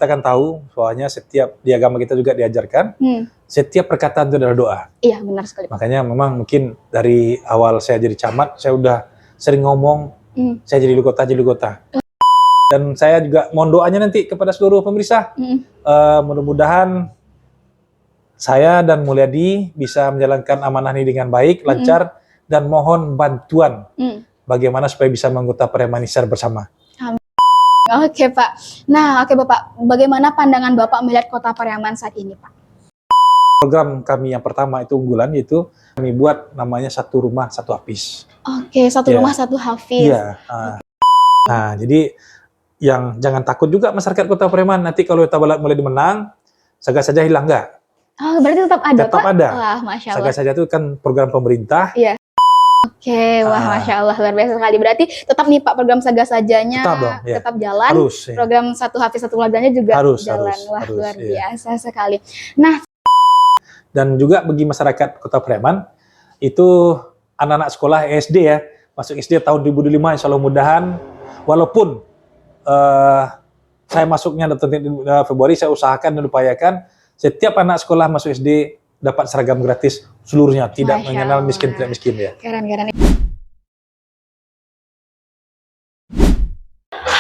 Kita kan tahu, soalnya setiap di agama kita juga diajarkan, setiap perkataan itu adalah doa. Iya, benar sekali. Makanya memang mungkin dari awal saya jadi camat, saya udah sering ngomong, saya jadi wali kota. Dan saya juga mohon doanya nanti kepada seluruh pemirsa. Mudah-mudahan saya dan Mulyadi bisa menjalankan amanah ini dengan baik, lancar, dan mohon bantuan bagaimana supaya bisa menganggota Pariaman bersama. Oke Pak. Nah, oke Bapak, bagaimana pandangan Bapak melihat Kota Pariaman saat ini Pak? Program kami yang pertama itu unggulan, yaitu kami buat namanya satu rumah satu hafiz. Oke, satu rumah satu hafiz. Iya. Nah, jadi yang jangan takut juga masyarakat Kota Pariaman, nanti kalau Weta Balat mulai dimenang, Saga Saja hilang nggak? Oh, berarti tetap ada tetap Pak? Ada. Wah, Masya Allah. Saga Saja itu kan program pemerintah. Iya. Oke, wah Masya Allah, luar biasa sekali. Berarti tetap nih Pak program Saga Sajanya tetap dong, ya. Tetap jalan. Harus. Ya. Program satu hafiz satu keluarganya juga jalan. Wah, luar biasa sekali. Nah, dan juga bagi masyarakat Kota Pariaman, itu anak-anak sekolah SD ya, masuk SD tahun 2005, insya Allah mudahan, walaupun saya masuknya Februari, saya usahakan dan upayakan setiap anak sekolah masuk SD dapat seragam gratis seluruhnya, tidak mengenal miskin tidak miskin ya. Keren.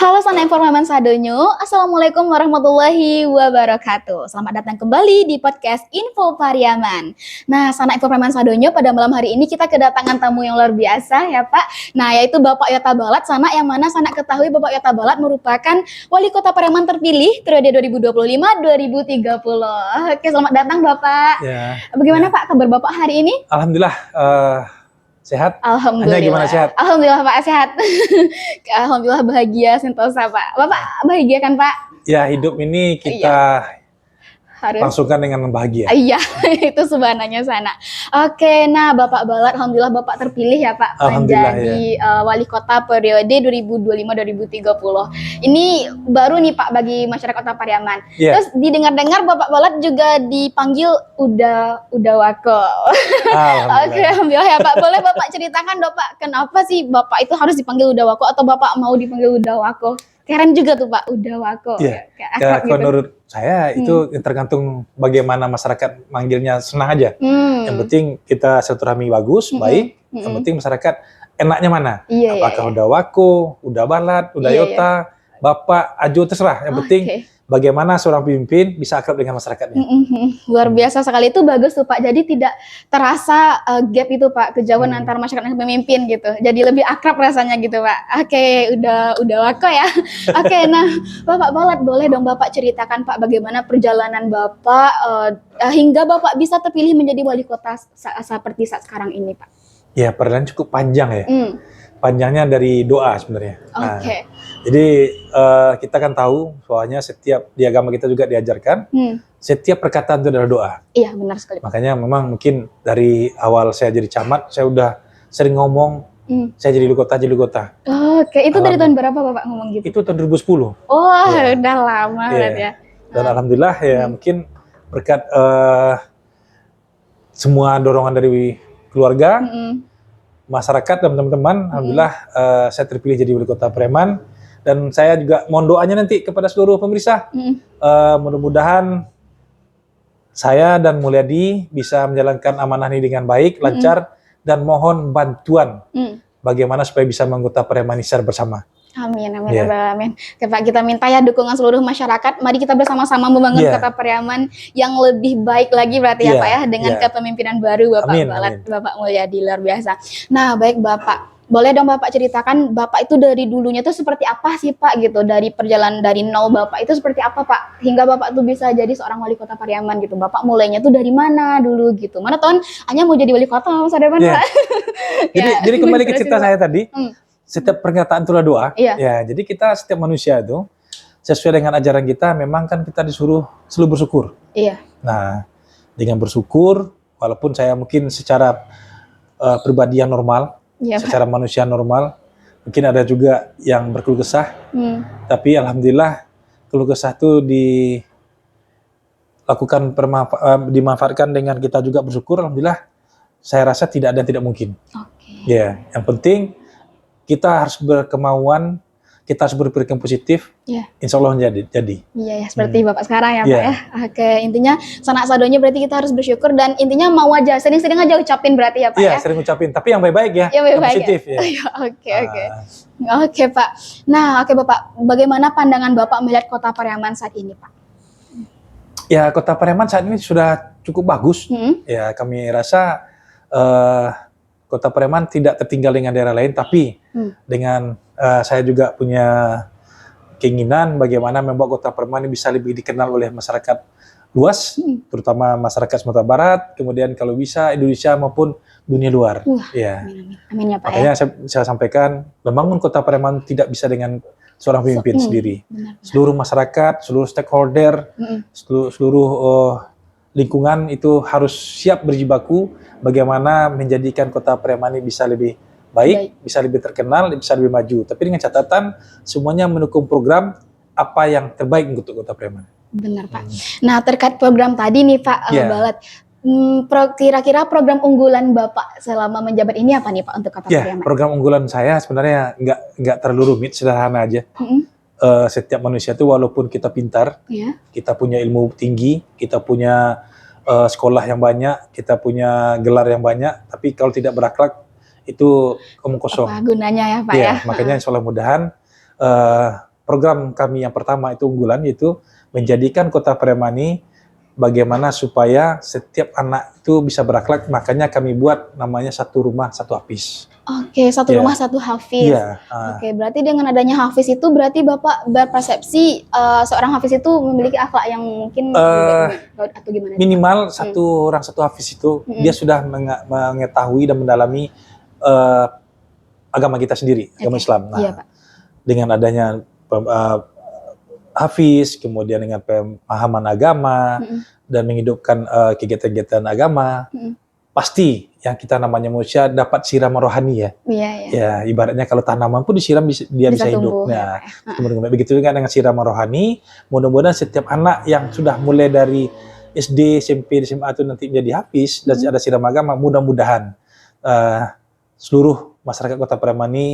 Halo Sana Informaman Sadonyo, Assalamualaikum warahmatullahi wabarakatuh. Selamat datang kembali di podcast Info Pariaman. Nah, Sana Informaman Sadonyo, pada malam hari ini kita kedatangan tamu yang luar biasa ya Pak. Nah, yaitu Bapak Yota Balat, Sana, yang mana Sana ketahui Bapak Yota Balat merupakan Wali Kota Pariaman terpilih periode 2025-2030. Oke, selamat datang Bapak. Ya. Bagaimana Pak kabar Bapak hari ini? Alhamdulillah. Sehat? Alhamdulillah. Anda gimana, sehat? Alhamdulillah Pak, sehat. Alhamdulillah bahagia, sentosa Pak. Bapak bahagia kan Pak? Ya, hidup ini kita harus langsungkan dengan bahagia. Iya, itu subhananya Sana. Oke, nah Bapak Balat, Alhamdulillah Bapak terpilih ya Pak menjadi Wali Kota periode 2025-2030. Ini baru nih Pak bagi masyarakat Kota Pariaman. Terus didengar-dengar Bapak Balat juga dipanggil udah wako. Oke, alhamdulillah ya Pak. Boleh Bapak ceritakan Bapak, kenapa sih Bapak itu harus dipanggil udah wako atau Bapak mau dipanggil udah wako? Keren juga tuh Pak, udah wako. Iya. Ya, gitu. Menurut saya itu tergantung bagaimana masyarakat manggilnya, senang aja. Yang penting kita silaturahmi bagus, baik. Yang penting masyarakat enaknya mana? Apakah udah wako, udah balat, udah yota, bapak, ajo, terserah. Yang penting bagaimana seorang pemimpin bisa akrab dengan masyarakatnya. Luar biasa sekali, itu bagus tuh Pak. Jadi tidak terasa gap itu Pak, kejauhan antara masyarakat dan pemimpin gitu. Jadi lebih akrab rasanya gitu Pak. Oke, udah wako ya. Oke, nah Bapak Balat, boleh dong Bapak ceritakan Pak bagaimana perjalanan Bapak hingga Bapak bisa terpilih menjadi wali kota seperti saat sekarang ini Pak? Ya, perjalanan cukup panjang ya. Panjangnya dari doa sebenarnya. Jadi kita kan tahu, soalnya setiap di agama kita juga diajarkan, setiap perkataan itu adalah doa. Iya, benar sekali. Makanya memang mungkin dari awal saya jadi camat, saya udah sering ngomong, saya jadi wali kota. Oke, itu dari tahun berapa Bapak ngomong gitu? Itu tahun 2010. Oh, udah lama ya. Dan alhamdulillah ya mungkin berkat semua dorongan dari keluarga, masyarakat dan teman-teman, alhamdulillah saya terpilih jadi wali kota Pariaman, dan saya juga mohon doanya nanti kepada seluruh pemirsa. Mudah-mudahan saya dan Mulyadi bisa menjalankan amanah ini dengan baik, lancar, dan mohon bantuan bagaimana supaya bisa menganggota Pariaman bersama. Amin. Pak, kita minta ya dukungan seluruh masyarakat. Mari kita bersama-sama membangun Kota Pariaman yang lebih baik lagi berarti ya Pak ya, dengan kepemimpinan baru Bapak Balat, Bapak Mulyadi, luar biasa. Nah, baik Bapak, boleh dong Bapak ceritakan Bapak itu dari dulunya itu seperti apa sih Pak gitu, dari perjalanan dari nol Bapak itu seperti apa Pak hingga Bapak tuh bisa jadi seorang wali kota Pariaman gitu. Bapak mulainya tuh dari mana dulu gitu? Mana tahun hanya mau jadi wali kota masa depan Pak? Jadi kembali ke cerita saya tadi. Setiap pernyataan itulah doa. Ya, jadi kita setiap manusia itu sesuai dengan ajaran kita, memang kan kita disuruh selalu bersyukur. Nah, dengan bersyukur, walaupun saya mungkin secara pribadi yang normal, secara manusia normal, mungkin ada juga yang berkeluh kesah. Tapi alhamdulillah keluh kesah itu dimanfaatkan dengan kita juga bersyukur. Alhamdulillah, saya rasa tidak ada yang tidak mungkin. Ya, yang penting kita harus berkemauan kita harus berpikir positif, insya Allah jadi. Iya ya, seperti Bapak sekarang ya Pak ya. Oke, intinya sanak sadonya berarti kita harus bersyukur dan intinya mau aja sering-sering aja ucapin berarti ya Pak ya. Iya, sering ucapin, tapi yang baik-baik ya, yang positif ya. Oke. Oke Pak. Nah, oke Bapak, bagaimana pandangan Bapak melihat Kota Pariaman saat ini Pak? Ya, Kota Pariaman saat ini sudah cukup bagus. Ya, kami rasa Kota Pariaman tidak tertinggal dengan daerah lain, tapi dengan saya juga punya keinginan bagaimana membuat Kota Pariaman ini bisa lebih dikenal oleh masyarakat luas, terutama masyarakat Sumatera Barat, kemudian kalau bisa Indonesia maupun dunia luar. Ya. Amin ya Pak. Makanya saya sampaikan, membangun Kota Pariaman tidak bisa dengan seorang pemimpin sendiri. Seluruh masyarakat, seluruh stakeholder, seluruh lingkungan itu harus siap berjibaku bagaimana menjadikan Kota Pariaman ini bisa lebih baik, bisa lebih terkenal, bisa lebih maju. Tapi dengan catatan semuanya mendukung program apa yang terbaik untuk Kota Pariaman. Benar Pak. Nah terkait program tadi nih Pak Balat, kira-kira program unggulan Bapak selama menjabat ini apa nih Pak untuk Kota Pariaman? Program unggulan saya sebenarnya nggak terlalu rumit, sederhana aja. Setiap manusia itu walaupun kita pintar, kita punya ilmu tinggi, kita punya sekolah yang banyak, kita punya gelar yang banyak, tapi kalau tidak berakhlak itu omong kosong. Apa gunanya ya Pak ya? Makanya insya Allah mudahan program kami yang pertama itu unggulan, yaitu menjadikan Kota Pariaman ini bagaimana supaya setiap anak itu bisa berakhlak. Makanya kami buat namanya satu rumah satu hafiz. Oke, satu rumah satu hafiz. Oke, berarti dengan adanya hafiz itu berarti Bapak berpersepsi seorang hafiz itu memiliki akhlak yang mungkin atau gimana? Minimal satu orang satu hafiz itu dia sudah mengetahui dan mendalami agama kita sendiri, agama Islam. Nah, dengan adanya hafiz, kemudian dengan pemahaman agama dan menghidupkan kegiatan-kegiatan agama, pasti yang kita namanya manusia dapat siraman rohani ya. Ya, ibaratnya kalau tanaman pun disiram dia bisa hidup. Nah, begitu juga dengan siraman rohani. Mudah-mudahan setiap anak yang sudah mulai dari SD, SMP, SMA itu nanti menjadi hafiz dan ada siram agama, mudah-mudahan seluruh masyarakat Kota Pariaman ini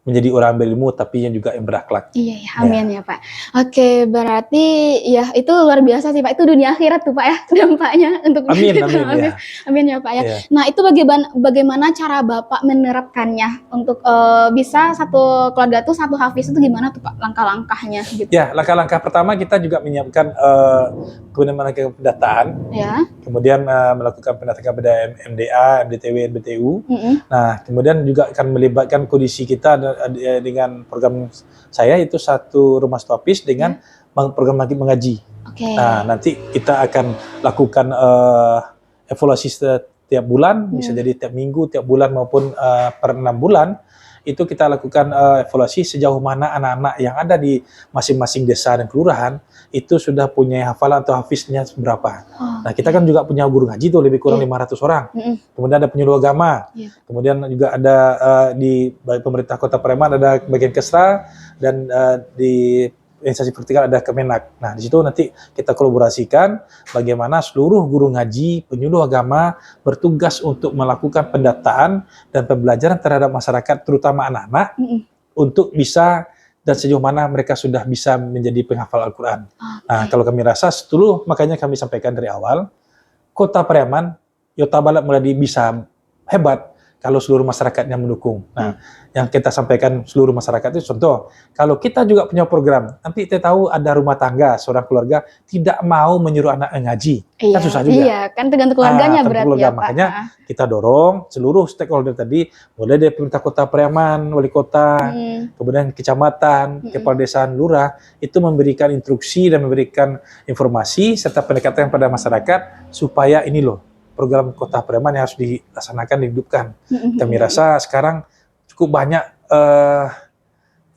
menjadi orang berilmu tapi yang juga yang berakhlak. Iya, amin ya Pak. Oke, berarti ya itu luar biasa sih Pak. Itu dunia akhirat tuh Pak ya dampaknya untuk amin ya Pak ya. Nah, itu bagaimana cara Bapak menerapkannya untuk bisa satu keluarga tuh satu hafiz itu gimana tuh Pak langkah-langkahnya gitu? Ya, langkah-langkah pertama kita juga menyiapkan melakukan pendataan. Kemudian melakukan pendataan kepada MDA, MDTW, MBTU. Nah, kemudian juga akan melibatkan kondisi kita dengan program saya itu satu rumah satu hafiz dengan program mengaji. Nah, nanti kita akan lakukan evaluasi setiap bulan, bisa jadi tiap minggu, tiap bulan maupun per 6 bulan. Itu kita lakukan evaluasi sejauh mana anak-anak yang ada di masing-masing desa dan kelurahan itu sudah punya hafalan atau hafiznya berapa. Nah, kita kan juga punya guru ngaji tuh lebih kurang 500 orang. Kemudian ada penyuluh agama. Kemudian juga ada di pemerintah Kota Pariaman ada bagian Kesra dan di instansi vertikal ada Kemenak. Nah, di situ nanti kita kolaborasikan bagaimana seluruh guru ngaji, penyuluh agama bertugas untuk melakukan pendataan dan pembelajaran terhadap masyarakat terutama anak-anak untuk bisa dan sejauh mana mereka sudah bisa menjadi penghafal Al-Quran. Nah, kalau kami rasa makanya kami sampaikan dari awal, Kota Pariaman, Yota Balat mulai bisa hebat kalau seluruh masyarakatnya mendukung. Nah, yang kita sampaikan seluruh masyarakat itu contoh, kalau kita juga punya program, nanti kita tahu ada rumah tangga, seorang keluarga tidak mau menyuruh anak ngaji. Kan susah juga. Iya, kan tergantung keluarganya berarti ya Pak. Makanya kita dorong seluruh stakeholder tadi, mulai dari pemerintah Kota Pariaman, wali kota, kemudian kecamatan, kepala desa, lurah, itu memberikan instruksi dan memberikan informasi serta pendekatan pada masyarakat supaya ini loh, program Kota Pariaman yang harus dilaksanakan, dihidupkan. Kami rasa sekarang cukup banyak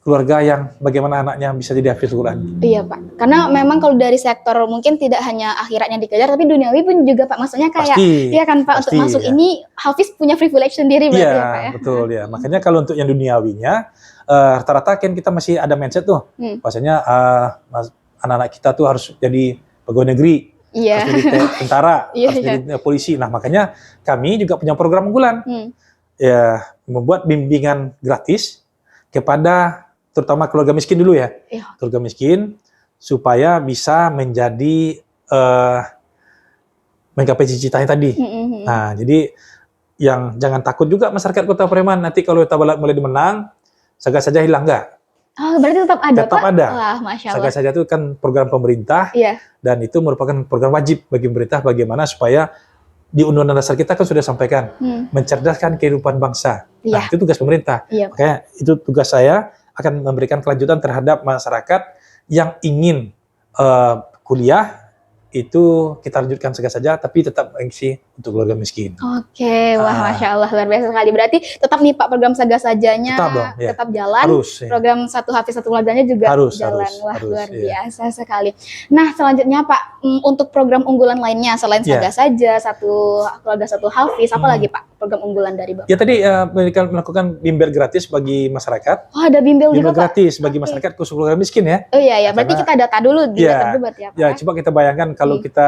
keluarga yang bagaimana anaknya bisa jadi hafiz Quran. Iya Pak, karena memang kalau dari sektor mungkin tidak hanya akhiratnya dikejar, tapi duniawi pun juga Pak. Maksudnya kayak, iya kan Pak, untuk masuk ini hafiz punya privilege sendiri berarti ya Pak ya? Betul ya. Makanya kalau untuk yang duniawinya, rata-rata kan kita masih ada mindset tuh, bahwasanya anak-anak kita tuh harus jadi pegawai negeri, harus jadi tentara, harus jadi polisi. Nah, makanya kami juga punya program unggulan, ya membuat bimbingan gratis kepada terutama keluarga miskin dulu ya. Iya. Keluarga miskin supaya bisa menjadi menggapai cita-citanya tadi. Nah, jadi yang jangan takut juga masyarakat Kota Pariaman nanti kalau Tabalat mulai dimenang, Saga Saja hilang enggak? Oh, berarti tetap ada, tetap Pak? ada. Wah, Masya Allah. Saga Saja itu kan program pemerintah, dan itu merupakan program wajib bagi pemerintah bagaimana supaya di Undang-Undang Dasar kita kan sudah sampaikan mencerdaskan kehidupan bangsa. Nah, itu tugas pemerintah. Makanya itu tugas saya akan memberikan kelanjutan terhadap masyarakat yang ingin kuliah, itu kita lanjutkan segala saja, tapi tetap mengisi untuk keluarga miskin. Oke, wah Masya Allah, luar biasa sekali. Berarti tetap nih Pak program Saga Sajanya tetap jalan, program Satu Hafiz Satu Keluarganya juga jalan. Wah, luar biasa sekali. Nah, selanjutnya Pak, untuk program unggulan lainnya selain Saga Saja, Satu Keluarga Satu Hafiz, apa lagi Pak program unggulan dari Bapak? Ya tadi mereka melakukan bimbel gratis bagi masyarakat. Oh, ada bimbel juga Pak? Gratis bagi masyarakat khusus keluarga miskin ya. Oh iya, berarti kita data dulu, berarti apa? Ya, coba kita bayangkan kalau kita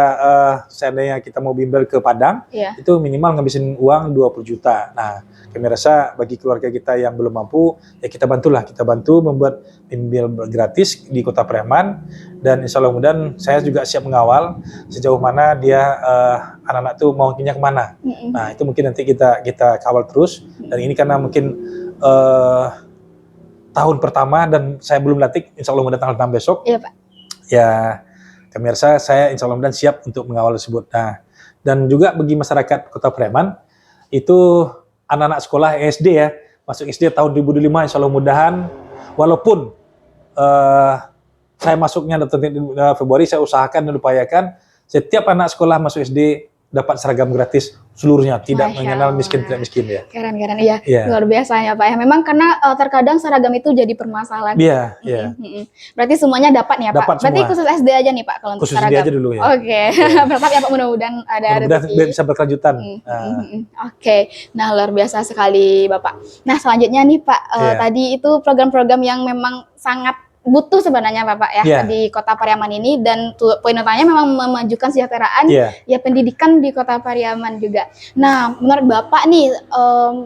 seandainya kita mau bimbel ke Padang, itu minimal ngabisin uang 20 juta. Nah, kami rasa bagi keluarga kita yang belum mampu, ya kita bantu membuat bimbel gratis di Kota Pariaman, dan insya Allah kemudian saya juga siap mengawal sejauh mana dia anak-anak tuh mau pindah kemana. Nah, itu mungkin nanti kita kawal terus, dan ini karena mungkin tahun pertama dan saya belum latih, insya Allah kemudian tanggal 6 besok. Iya Pak. Ya, kami rasa saya insya Allah kemudian siap untuk mengawal tersebut. Nah, dan juga bagi masyarakat Kota Pariaman, itu anak-anak sekolah SD ya, masuk SD tahun 2005 insya Allah mudahan, walaupun saya masuknya Februari, saya usahakan dan upayakan setiap anak sekolah masuk SD dapat seragam gratis seluruhnya, tidak mengenal miskin tidak miskin ya. Keren ya. Luar biasa ya Pak ya. Memang karena terkadang seragam itu jadi permasalahan. Iya. Berarti semuanya dapat nih ya Pak. Berarti semua. Khusus SD aja nih Pak kalau untuk seragam. Khusus SD aja dulu ya. Oke. Berapa ya Pak, mudah-mudahan ada rezeki. Bisa berkelanjutan. Oke. Nah, luar biasa sekali Bapak. Nah, selanjutnya nih Pak, tadi itu program-program yang memang sangat butuh sebenarnya Bapak ya di Kota Pariaman ini, dan poin utamanya memang memajukan kesejahteraan ya pendidikan di Kota Pariaman juga. Nah, menurut Bapak nih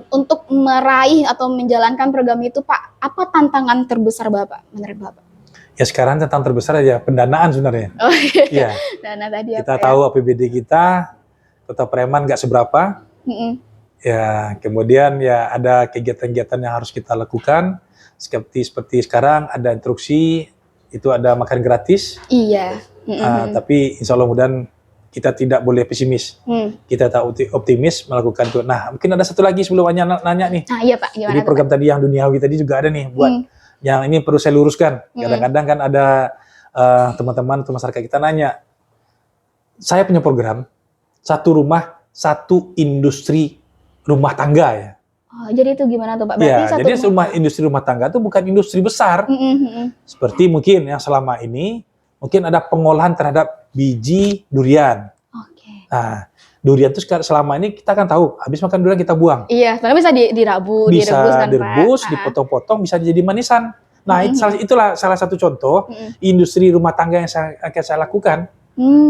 untuk meraih atau menjalankan program itu Pak, apa tantangan terbesar Bapak menurut Bapak? Ya sekarang tantangan terbesar ya pendanaan sebenarnya. Oh iya. Dana tadi kita tahu APBD kita Kota Pariaman nggak seberapa. Ya, kemudian ya ada kegiatan-kegiatan yang harus kita lakukan. Seperti sekarang ada instruksi, itu ada makan gratis. Iya. Tapi insya Allah mudah kita tidak boleh pesimis. Kita tak optimis melakukan itu. Nah, mungkin ada satu lagi sebelum nanya nih. Nah, iya Pak, gimana? Jadi program tadi yang duniawi tadi juga ada nih buat yang ini perlu saya luruskan. Kadang-kadang kan ada teman-teman atau masyarakat kita nanya, saya punya program satu rumah satu industri rumah tangga ya. Oh, jadi itu gimana tuh Pak? Berarti jadi industri rumah tangga itu bukan industri besar. Seperti mungkin yang selama ini mungkin ada pengolahan terhadap biji durian. Nah, durian itu selama ini kita kan tahu habis makan durian kita buang. Iya, soalnya bisa direbus kan, direbus, dipotong-potong, bisa jadi manisan. Nah, itulah salah satu contoh industri rumah tangga yang akan saya lakukan.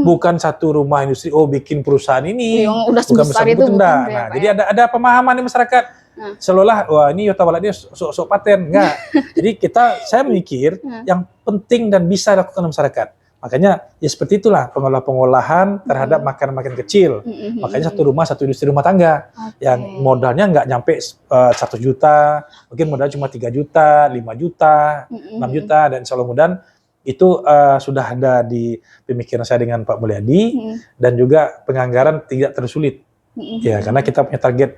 Bukan satu rumah industri, bikin perusahaan ini, udah sebesar itu bukan. Nah, jadi ada pemahaman di masyarakat, seolah wah ini Yotabalat ini sok paten, enggak. Jadi saya memikir yang penting dan bisa dilakukan masyarakat. Makanya ya seperti itulah pengolahan terhadap makanan-makanan kecil. Makanya satu rumah satu industri rumah tangga yang modalnya nggak nyampe 1 juta, mungkin modalnya cuma 3 juta, 5 juta, 6 juta, dan insya Allah mudah itu sudah ada di pemikiran saya dengan Pak Mulyadi, dan juga penganggaran tidak tersulit. Ya, karena kita punya target,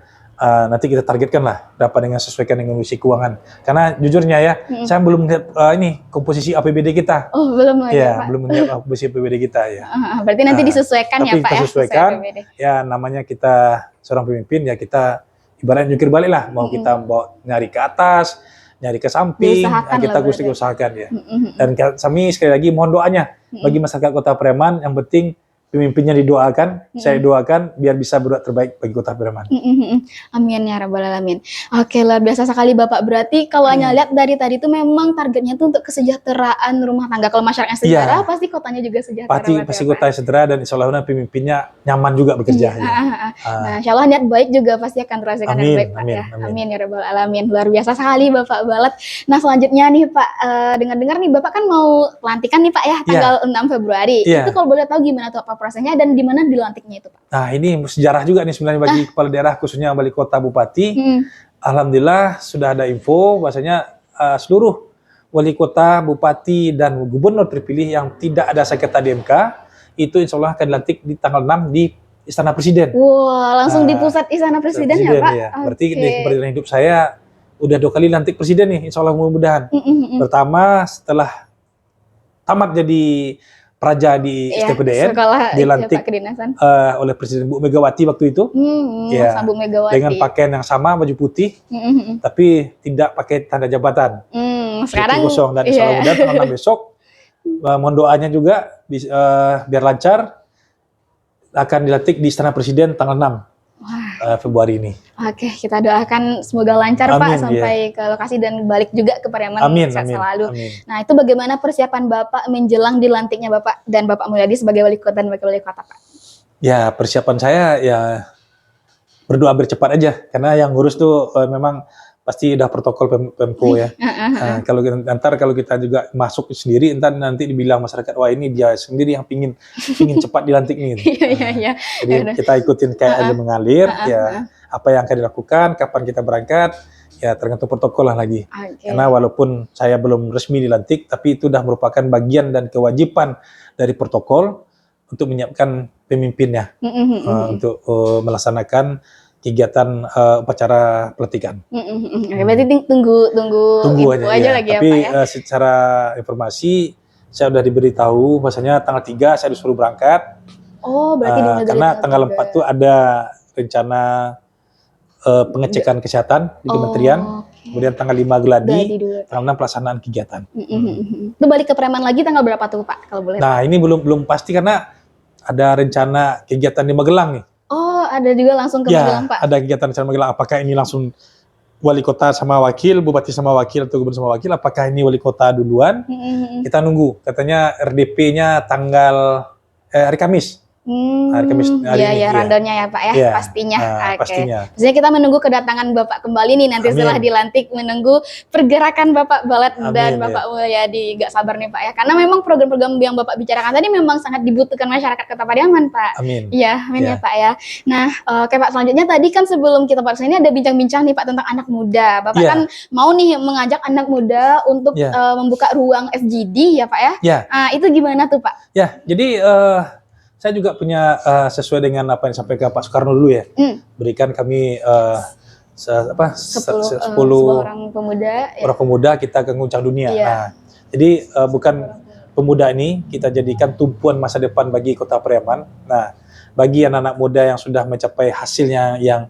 nanti kita targetkan lah berapa dengan sesuaikan dengan kondisi keuangan. Karena jujurnya ya, saya belum lihat ini komposisi APBD kita. Oh, belum ya, Pak. Belum lihat komposisi APBD kita ya. Berarti nanti disesuaikan ya Pak ya. Disesuaikan. Ya, namanya kita seorang pemimpin ya, kita ibaratnya jungkir balik lah, mau kita bawa nyari ke atas, nyari ke samping, kita usahakan ya. Dan kami sekali lagi mohon doanya bagi masyarakat Kota Pariaman, yang penting pemimpinnya didoakan, saya doakan biar bisa berbuat terbaik bagi Kota Pariaman. Amin ya rabbal alamin. Oke, luar biasa sekali Bapak. Berarti kalau hanya lihat dari tadi itu memang targetnya itu untuk kesejahteraan rumah tangga. Kalau masyarakatnya sejahtera, pasti kotanya juga sejahtera. Pasti kotanya sejahtera dan insya Allah pemimpinnya nyaman juga bekerja. Nah, insya Allah niat baik juga pasti akan terhasilkan yang baik Pak ya. Amin ya rabbal alamin. Luar biasa sekali Bapak Balat. Nah selanjutnya nih Pak, dengar-dengar nih Bapak kan mau pelantikan nih Pak ya tanggal 6 Februari. Itu kalau boleh tahu gimana tuh Pak prosesnya dan di mana dilantiknya itu Pak? Nah ini sejarah juga nih sebenarnya bagi kepala daerah khususnya wali kota bupati. Alhamdulillah sudah ada info bahwasanya seluruh wali kota, bupati dan gubernur terpilih yang tidak ada sengketa di MK itu insya Allah akan dilantik di tanggal 6 di Istana Presiden. Wah, langsung di pusat Istana Presiden ya Pak? Ya. Berarti di perjalanan hidup saya udah 2 kali lantik presiden nih, insya Allah mudah-mudahan. Pertama setelah tamat jadi praja di STPDN, dilantik oleh Presiden Bu Megawati waktu itu. Bu Megawati. Dengan pakaian yang sama, baju putih, tapi tidak pakai tanda jabatan. Sekarang kosong dan insya Allah mudah tanggal 6 besok. Mohon doanya juga biar lancar, akan dilantik di Istana Presiden tanggal 6 Februari ini. Oke, kita doakan semoga lancar Pak sampai ke lokasi dan balik juga ke Pariaman selalu. Nah, itu bagaimana persiapan Bapak menjelang dilantiknya Bapak dan Bapak Mulyadi sebagai wali kota dan wakil wali kota Pak? Ya, persiapan saya ya berdoa bercepat aja karena yang ngurus tuh memang pasti udah protokol Pemko ya. Kalau kita juga masuk sendiri nanti dibilang masyarakat wah ini dia sendiri yang pingin cepat dilantik nih. Jadi kita ikutin kayak aja mengalir ya apa yang akan dilakukan, kapan kita berangkat ya tergantung protokol lah lagi. Karena walaupun saya belum resmi dilantik tapi itu sudah merupakan bagian dan kewajiban dari protokol untuk menyiapkan pemimpinnya untuk melaksanakan kegiatan upacara pelantikan. Berarti tunggu info aja lagi tapi, ya Pak ya. Secara informasi saya sudah diberitahu bahwasanya tanggal 3 saya disuruh berangkat. Oh, berarti karena tanggal 4 tuh ada rencana pengecekan kesehatan di kementerian. Kemudian tanggal 5 geladi, tanggal 6 pelaksanaan kegiatan. Itu balik ke Pariaman lagi tanggal berapa tuh Pak kalau boleh? Nah, ini belum pasti karena ada rencana kegiatan di Magelang nih. Oh, ada juga langsung ke Magelang, Pak? Ada kegiatan di Magelang. Apakah ini langsung wali kota sama wakil, bupati sama wakil, atau gubernur sama wakil? Apakah ini wali kota duluan? Kita nunggu. Katanya RDP-nya tanggal hari Kamis. Hari Kamis hari ini. Rundownnya ya Pak ya, pastinya. Pastinya kita menunggu kedatangan Bapak kembali nih nanti setelah dilantik, menunggu pergerakan Bapak Balat dan Bapak Mulyadi. Gak sabar nih Pak ya, karena memang program-program yang Bapak bicarakan tadi memang sangat dibutuhkan masyarakat Kota Pariaman Pak. Iya, amin ya Pak ya. Nah, oke Pak, selanjutnya tadi kan sebelum kita bahas ini ada bincang-bincang nih Pak tentang anak muda. Bapak kan mau nih mengajak anak muda untuk membuka ruang FGD ya Pak ya. Nah, itu gimana tuh Pak? Ya, jadi saya juga punya sesuai dengan apa yang disampaikan Pak Soekarno dulu ya. Berikan kami 10 orang pemuda kita ke nguncang dunia. Nah, jadi bukan pemuda ini kita jadikan tumpuan masa depan bagi Kota Pariaman. Nah, bagi anak-anak muda yang sudah mencapai hasilnya yang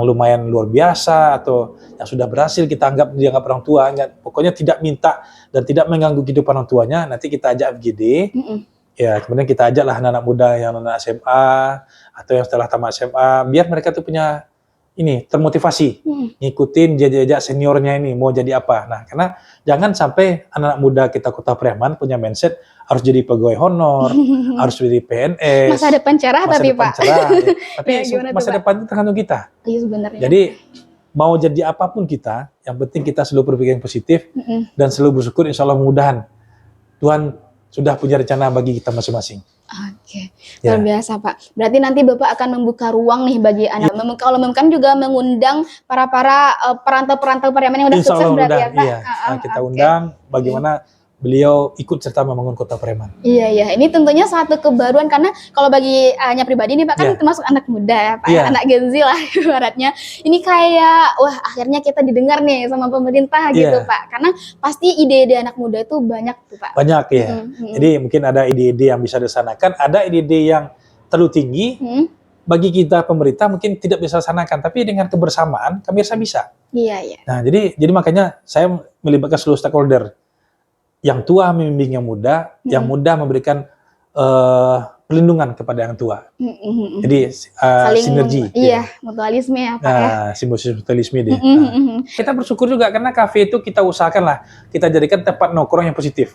lumayan luar biasa atau yang sudah berhasil kita dianggap orang tua, pokoknya tidak minta dan tidak mengganggu kehidupan orang tuanya, nanti kita ajak FGD. Ya, kemudian kita ajaklah anak-anak muda yang anak SMA atau yang setelah tamat SMA, biar mereka tuh punya termotivasi, ngikutin jejak seniornya ini mau jadi apa. Nah, karena jangan sampai anak-anak muda kita Kota Pariaman punya mindset harus jadi pegawai honor, harus jadi PNS. Masa depan cerah tapi Pak. Tapi masa depan itu tergantung kita. Iya sebenarnya. Jadi mau jadi apapun kita, yang penting kita selalu berpikir positif dan selalu bersyukur, insya Allah mudah-mudahan Tuhan sudah punya rencana bagi kita masing-masing. Oke, luar biasa Pak. Berarti nanti Bapak akan membuka ruang nih bagi anak. Kalau memang juga mengundang para perantau-perantau Pariaman yang udah sukses berarti ya Pak. Iya. Kita undang bagaimana beliau ikut serta membangun Kota Pariaman. Iya. Ini tentunya suatu kebaruan karena kalau bagi hanya pribadi nih Pak kan termasuk anak muda ya Pak, anak Gen Z lah ibaratnya. Ini kayak wah akhirnya kita didengar nih sama pemerintah gitu Pak. Karena pasti ide-ide anak muda itu banyak tuh Pak. Banyak ya. Jadi mungkin ada ide-ide yang bisa disanakan, ada ide-ide yang terlalu tinggi. Bagi kita pemerintah mungkin tidak bisa laksanakan, tapi dengan kebersamaan kami rasa bisa. Iya. Nah, jadi makanya saya melibatkan seluruh stakeholder. Yang tua membimbing yang muda, yang muda memberikan perlindungan kepada yang tua. Jadi sinergi. Iya, mutualisme ya Pak ya. Simbiosis mutualisme deh. Kita bersyukur juga karena kafe itu kita usahakan lah, kita jadikan tempat nongkrong yang positif.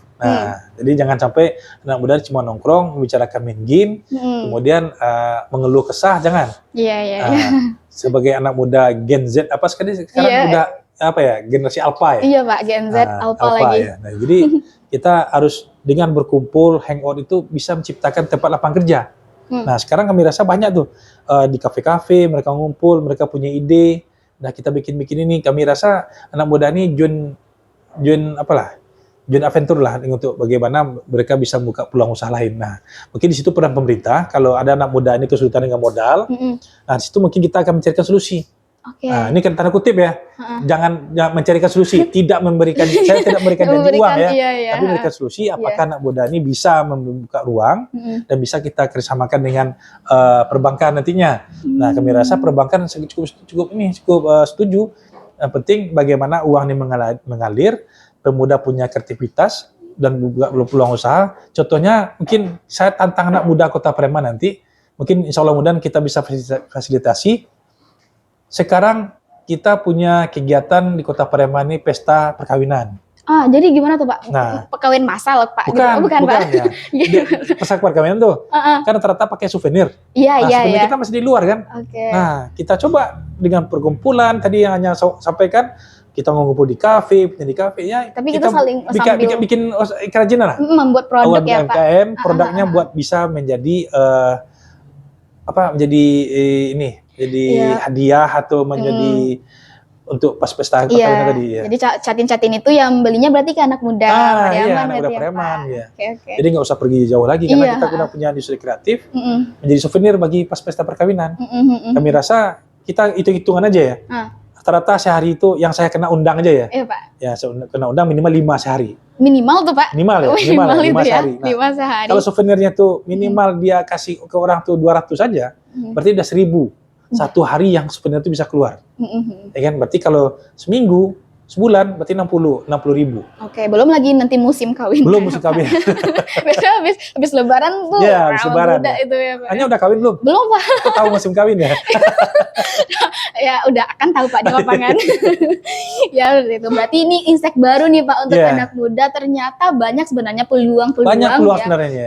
Jadi jangan sampai anak muda cuma nongkrong, membicarakan main game, kemudian mengeluh kesah, jangan. Iya. Sebagai anak muda Gen Z, sekarang udah generasi Alpha ya? Iya Pak, Gen Z, Alpha lagi. Ya. Nah, jadi kita harus dengan berkumpul, hangout itu bisa menciptakan tempat lapangan kerja. Nah, sekarang kami rasa banyak tuh di kafe-kafe mereka ngumpul, mereka punya ide. Nah, kita bikin ini. Kami rasa anak muda ini join adventure lah untuk bagaimana mereka bisa buka peluang usaha lain. Nah, mungkin di situ peran pemerintah. Kalau ada anak muda ini kesulitan dengan modal, nah di situ mungkin kita akan mencarikan solusi. Nah, ini kan tanda kutip ya. Jangan mencarikan solusi, saya tidak memberikan janji uang ya. Tapi memberikan solusi apakah anak muda ini bisa membuka ruang dan bisa kita kerjasamakan dengan perbankan nantinya. Nah, kami rasa perbankan cukup setuju. Yang penting bagaimana uang ini mengalir, pemuda punya kreativitas dan buka peluang usaha. Contohnya mungkin saya tantang anak muda Kota Preman nanti, mungkin insya Allah mudah kita bisa fasilitasi. Sekarang kita punya kegiatan di Kota Preman ini pesta perkawinan. Jadi gimana tuh Pak? Nah, perkawinan massal Pak? Bukan Pak. Pesta perkawinan tuh, kan rata-rata pakai souvenir. Iya. Souvenir kita masih di luar kan. Nah, kita coba dengan perkumpulan tadi yang hanya sampaikan, kita ngumpul di kafe ya. Tapi kita saling bikin kerajinan lah. Membuat produk ya Pak. UMKM, produknya buat bisa menjadi jadi hadiah atau menjadi untuk pas pesta perkawinan tadi ya. Jadi catin itu yang belinya berarti ke anak muda anak muda preman ya. Jadi nggak usah pergi jauh lagi karena kita sudah punya industri kreatif menjadi souvenir bagi pas pesta perkawinan. Kami rasa kita hitung-hitungan aja ya. Rata-rata sehari itu yang saya kena undang aja ya. Iya Pak. Ya saya kena undang minimal 5 sehari. Minimal tuh Pak? Minimal 5 sehari. Nah, 5 sehari. Kalau souvenirnya tuh minimal dia kasih ke orang tuh 200 saja, berarti udah 1.000. Satu hari yang souvenir itu bisa keluar. Ya kan? Berarti kalau seminggu, sebulan berarti 60 ribu. Oke, belum lagi nanti musim kawin. Belum musim kawin. habis lebaran tuh. Ya, habis lebaran. Muda itu ya, Pak. Hanya udah kawin belum? Belum, Pak. Kok tahu musim kawin ya? Ya, udah akan tahu Pak di lapangan. Ya, itu. Berarti ini insight baru nih Pak untuk anak muda. Ternyata banyak sebenarnya peluang. Banyak peluang sebenarnya.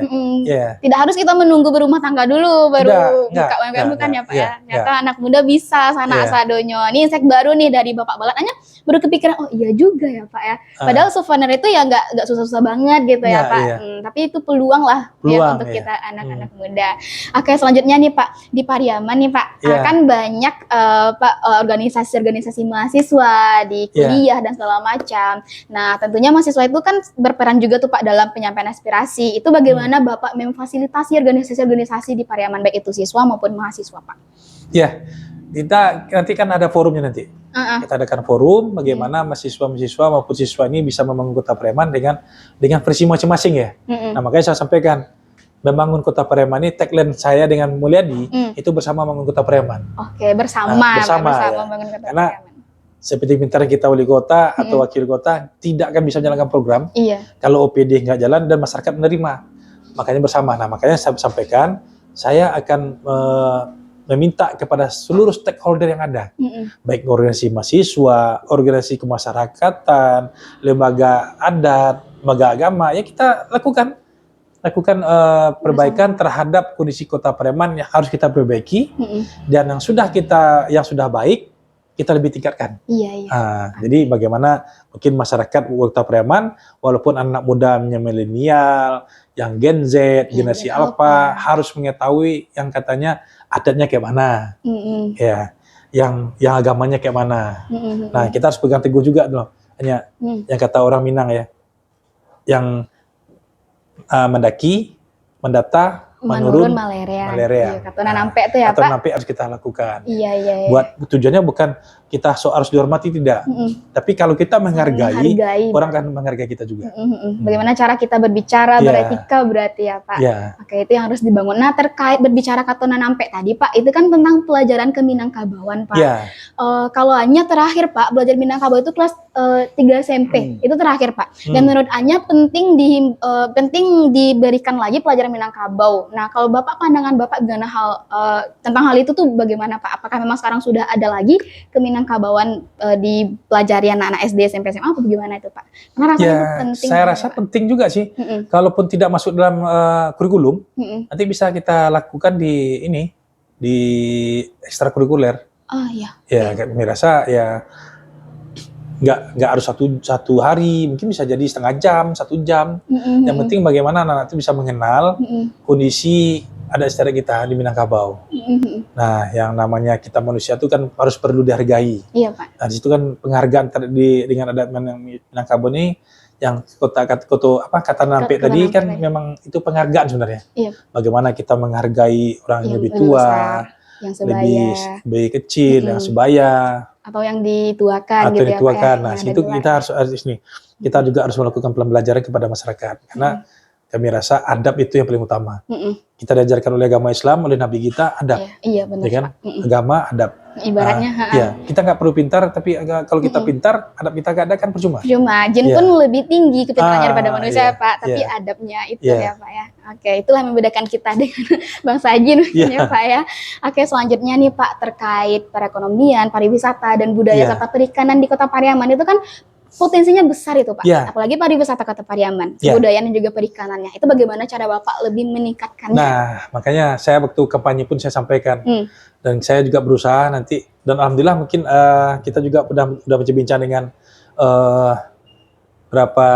Tidak harus kita menunggu berumah tangga dulu baru buka UMKM bukan ya Pak ya. Ternyata anak muda bisa sana asadonyo. Ini insight baru nih dari Bapak Balat. Hanya baru kepikiran, oh iya juga ya Pak ya. Padahal souvenir itu ya nggak susah-susah banget gitu ya Pak. Tapi itu peluang lah ya untuk kita anak-anak muda. Oke, selanjutnya nih Pak, di Pariaman nih Pak, kan banyak Pak organisasi-organisasi mahasiswa di kuliah dan segala macam. Nah, tentunya mahasiswa itu kan berperan juga tuh Pak dalam penyampaian aspirasi. Itu bagaimana Bapak memfasilitasi organisasi-organisasi di Pariaman baik itu siswa maupun mahasiswa Pak? Ya, kita nanti kan ada forumnya nanti. Kita adakan forum bagaimana mahasiswa maupun siswa ini bisa membangun Kota Pariaman dengan versi masing-masing ya. Nah, makanya saya sampaikan membangun Kota Pariaman ini tagline saya dengan Mulyadi itu bersama membangun Kota Pariaman. Oke, bersama membangun Kota Karena seperti pintar kita wali kota atau wakil kota tidak akan bisa menjalankan program kalau OPD nggak jalan dan masyarakat menerima. Makanya bersama. Nah, makanya saya sampaikan saya akan meminta kepada seluruh stakeholder yang ada, baik organisasi mahasiswa, organisasi kemasyarakatan, lembaga adat, lembaga agama, ya kita lakukan perbaikan terhadap kondisi Kota Pariaman yang harus kita perbaiki, dan yang sudah baik kita lebih tingkatkan. Jadi bagaimana mungkin masyarakat Kota Pariaman, walaupun anak muda milenial, yang Gen Z, generasi Alpha harus mengetahui yang katanya adatnya kayak mana, ya, yang agamanya kayak mana. Nah, kita harus pegang teguh juga dong. Hanya yang kata orang Minang ya, yang mendaki, mendata, menurun malaria. Iya, katonan nampe itu ya Pak. Katonan nampe harus kita lakukan. Iya. Buat tujuannya bukan kita harus dihormati, tidak. Tapi kalau kita menghargai, orang akan menghargai kita juga. Bagaimana cara kita berbicara, beretika berarti ya Pak. Oke, itu yang harus dibangun. Nah, terkait berbicara katonan nampe tadi Pak, itu kan tentang pelajaran ke Minangkabauan Pak. Kalau hanya terakhir Pak, belajar Minangkabau itu kelas 3 SMP itu terakhir Pak. Dan menurut Anya penting diberikan lagi pelajaran Minangkabau. Nah kalau Bapak, pandangan Bapak tentang hal itu tuh bagaimana Pak? Apakah memang sekarang sudah ada lagi Keminangkabauan di pelajari anak-anak SD, SMP, SMA, apa bagaimana itu Pak? Karena rasanya itu penting. Saya rasa penting juga sih. Kalaupun tidak masuk dalam kurikulum, nanti bisa kita lakukan di ekstrakurikuler. Oh iya. Ya, kami rasa ya nggak harus satu hari, mungkin bisa jadi setengah jam, 1 jam. Yang penting bagaimana anak-anak itu bisa mengenal kondisi adat istiadat kita di Minangkabau. Nah, yang namanya kita manusia itu kan harus perlu dihargai. Iya Pak. Nah, di situ kan penghargaan dengan adat Minangkabau ini, yang kata Nampik tadi kan memang itu penghargaan sebenarnya. Iya. Bagaimana kita menghargai orang yang lebih tua, yang sebaya, lebih kecil, yang sebaya, atau yang dituakan gitu ya Pak ya. Nah, itu kita juga harus melakukan pembelajaran kepada masyarakat, karena kami rasa adab itu yang paling utama. Kita diajarkan oleh agama Islam, oleh Nabi kita adab. Iya benar. Ya kan? Agama adab. Ibaratnya. Ya, kita nggak perlu pintar, tapi kalau kita pintar, adab kita nggak ada kan percuma. Percuma. Jin pun lebih tinggi kepintarannya daripada manusia Pak, tapi adabnya itu ya Pak ya. Oke, itulah yang membedakan kita dengan bangsa jin ya Pak ya. Oke, selanjutnya nih Pak, terkait perekonomian, pariwisata dan budaya serta perikanan di Kota Pariaman itu kan potensinya besar itu Pak. Apalagi pariwisata Kota Pariaman, kebudayaan dan juga perikanannya. Itu bagaimana cara Bapak lebih meningkatkannya? Nah, makanya saya waktu kampanye pun saya sampaikan. Dan saya juga berusaha nanti, dan alhamdulillah mungkin kita juga udah berbincang dengan berapa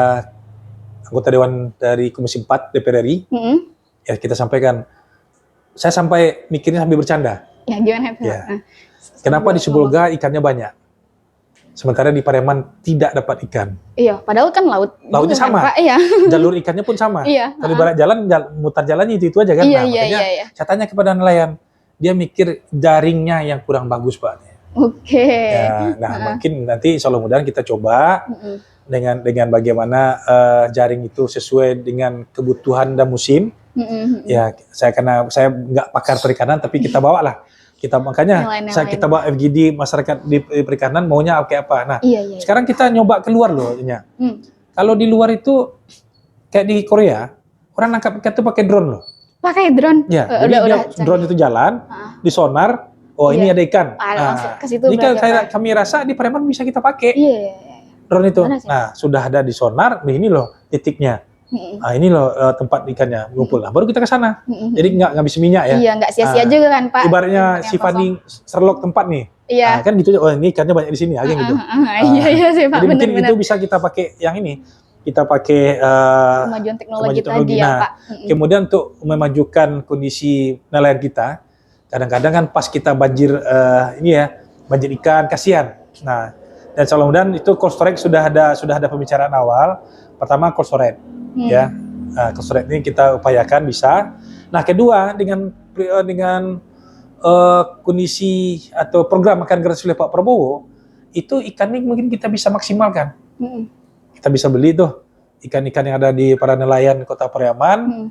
anggota Dewan dari Komisi 4 DPR RI. Ya, kita sampaikan. Saya sampai mikirnya sambil bercanda. Ya, gimana Pak? Ya. Kenapa di Sibolga ikannya banyak? Sementara di Pariaman tidak dapat ikan. Iya, padahal kan lautnya sama. Pak, iya. Jalur ikannya pun sama. Iya. Kalau ibarat jalan, mutar jalannya itu aja kan. Iya, nah, makanya saya tanya kepada nelayan, dia mikir jaringnya yang kurang bagus Pak. Oke. Ya, nah mungkin nanti insya Allah mudah kita coba dengan bagaimana jaring itu sesuai dengan kebutuhan dan musim. Ya, karena saya nggak pakar perikanan, tapi kita bawa lah. Makanya kita bawa FGD masyarakat di perikanan maunya kayak apa. Nah, sekarang kita nyoba keluar loh. Kalau di luar itu kayak di Korea, orang nangkap ikan itu pakai drone loh. Pakai drone? Ya, jadi drone itu jalan, di sonar, ini ada ikan. Jadi kami rasa di Pariaman bisa kita pakai drone itu. Nah, sudah ada di sonar, ini loh titiknya. Nah, ini loh tempat ikannya ngumpul. Nah, baru kita ke sana. Jadi nggak habis minyak ya. Iya, nggak sia-sia juga kan Pak. Ibaratnya si Fanny Sherlock tempat nih. Iya. Nah, kan gitu. Oh, ini ikannya banyak di sini aja gitu. Iya sih Pak. Jadi mungkin itu bisa kita pakai yang ini. Kita pakai kemajuan teknologi tadi ya Pak. Kemudian untuk memajukan kondisi nelayan kita, kadang-kadang kan pas kita banjir banjir ikan, kasihan. Nah, dan mudah-mudahan itu cold storage sudah ada pembicaraan awal. Pertama cold storage. Ya, cold storage ini kita upayakan bisa. Nah, kedua dengan kondisi atau program makan gratis oleh Pak Prabowo, itu ikan ini mungkin kita bisa maksimalkan. Kita bisa beli tuh ikan-ikan yang ada di para nelayan Kota Pariaman,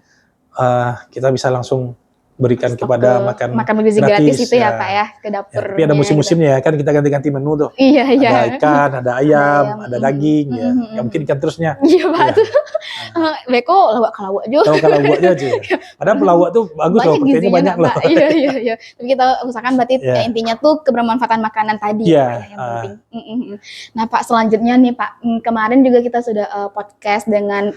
kita bisa langsung berikan kepada makan bergizi gratis itu ya Pak ya, ke dapur. Tapi ada musim-musimnya ya, kan kita ganti-ganti menu tuh. Iya. Ada ikan, ada ayam, ada daging ya. Mungkin ikan terusnya. Iya Pak tuh. Beko lawak juga. Kalawak aja. Padahal pelawak tuh bagus loh, proteinnya banyak loh. Iya. Tapi kita usahakan berarti intinya tuh kebermanfaatan makanan tadi ya, Pak, yang penting. Nah Pak, selanjutnya nih Pak, kemarin juga kita sudah podcast dengan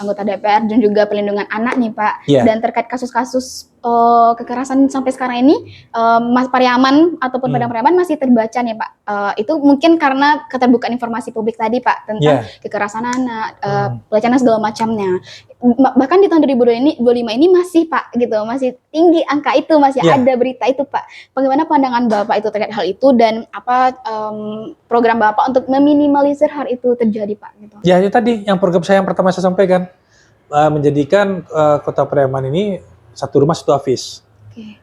anggota DPR dan juga pelindungan anak nih Pak. Dan terkait kasus-kasus kekerasan sampai sekarang ini, Mas Pariaman ataupun Padang Pariaman masih terbaca nih Pak. Itu mungkin karena keterbukaan informasi publik tadi Pak tentang kekerasan anak, pelecehan segala macamnya. Bahkan di tahun 2025 ini masih Pak gitu, masih tinggi angka itu, masih ada berita itu Pak. Bagaimana pandangan Bapak itu terkait hal itu dan apa program Bapak untuk meminimalisir hal itu terjadi Pak? Gitu. Ya itu tadi yang program saya yang pertama saya sampaikan, menjadikan Kota Pariaman ini satu rumah satu hafiz.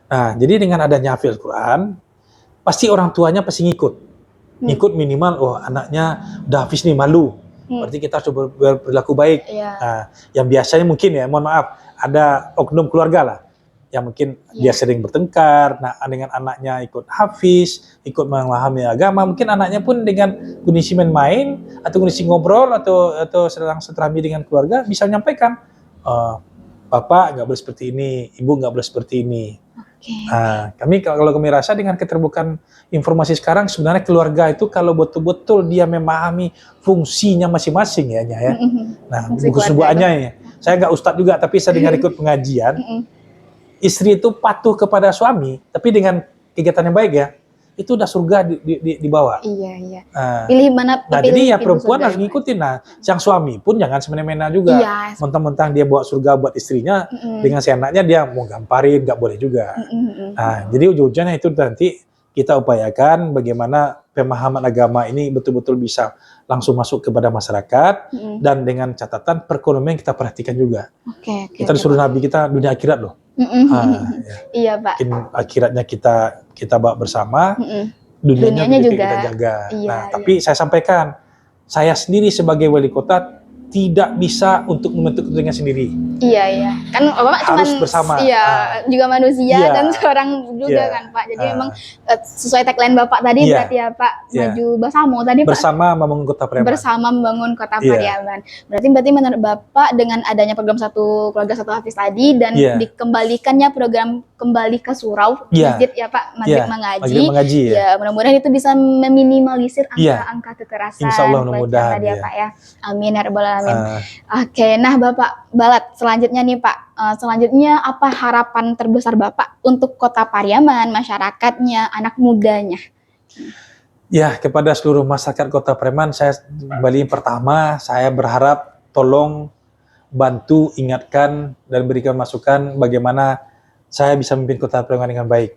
Nah, jadi dengan adanya hafiz Quran, pasti orang tuanya pasti ngikut. Ngikut minimal, anaknya udah hafiz nih, malu. Berarti kita harus berlaku baik. Nah, yang biasanya mungkin ya, mohon maaf, ada oknum keluarga lah. yang mungkin dia sering bertengkar, nah dengan anaknya ikut hafiz, ikut memahami agama, mungkin anaknya pun dengan kondisi main-main atau kondisi ngobrol atau sedang silaturahmi dengan keluarga bisa menyampaikan, Bapak nggak boleh seperti ini, Ibu nggak boleh seperti ini. Nah, kalau kami rasa dengan keterbukaan informasi sekarang sebenarnya keluarga itu kalau betul-betul dia memahami fungsinya masing-masing ya. Nah, buku sebuahnya ya. Saya nggak ustadz juga, tapi saya dengar ikut pengajian. Istri itu patuh kepada suami, tapi dengan kegiatan yang baik ya, itu udah surga dibawa. Iya. Pilih mana? Nah, jadi ya perempuan harus ngikutin. Nah, sang suami pun jangan semena-mena juga. Mentang-mentang dia bawa surga buat istrinya, dengan si anaknya dia mau gamparin, nggak boleh juga. Nah, jadi ujung-ujungnya itu nanti kita upayakan bagaimana pemahaman agama ini betul-betul bisa langsung masuk kepada masyarakat, dan dengan catatan perekonomian kita perhatikan juga. Kita disuruh Nabi kita dunia akhirat loh. Iya Pak. Mungkin akhiratnya kita bawa bersama, dunianya juga kita jaga. Tapi saya sampaikan, saya sendiri sebagai wali kota tidak bisa untuk membentuk kepentingan sendiri. Iya. Kan Bapak harus bersama. Iya, juga manusia dan seorang juga kan Pak. Jadi memang sesuai tagline Bapak tadi berarti ya Pak, maju bersama tadi Pak. Bersama membangun kota Pariaman. Bersama membangun kota Pariaman. Berarti menurut Bapak dengan adanya program Satu Keluarga Satu Hafiz tadi dan dikembalikannya program Kembali ke Surau Masjid ya Pak, Maghrib Mengaji. Ya, mudah-mudahan itu bisa meminimalisir angka kekerasan. Insya Allah mudah-mudahan ya Pak ya. Amin ya rabbal alamin. Oke, nah Bapak Balat, selanjutnya nih Pak, selanjutnya apa harapan terbesar Bapak untuk kota Pariaman, masyarakatnya, anak mudanya? Ya, kepada seluruh masyarakat kota Pariaman, saya kembali pertama, saya berharap tolong bantu, ingatkan, dan berikan masukan bagaimana saya bisa memimpin kota Pariaman dengan baik.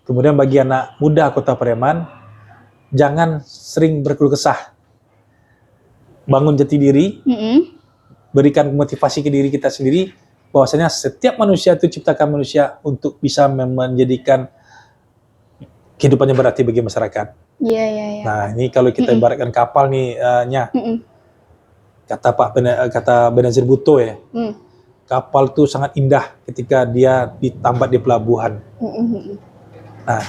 Kemudian bagi anak muda kota Pariaman, jangan sering berkeluh kesah. Bangun jati diri, berikan motivasi ke diri kita sendiri, bahwasanya setiap manusia itu ciptakan manusia untuk bisa menjadikan kehidupannya berarti bagi masyarakat. Iya. Nah, ini kalau kita ibaratkan kapal nih, kata Benazir Bhutto ya, kapal itu sangat indah ketika dia ditambat di pelabuhan. Nah,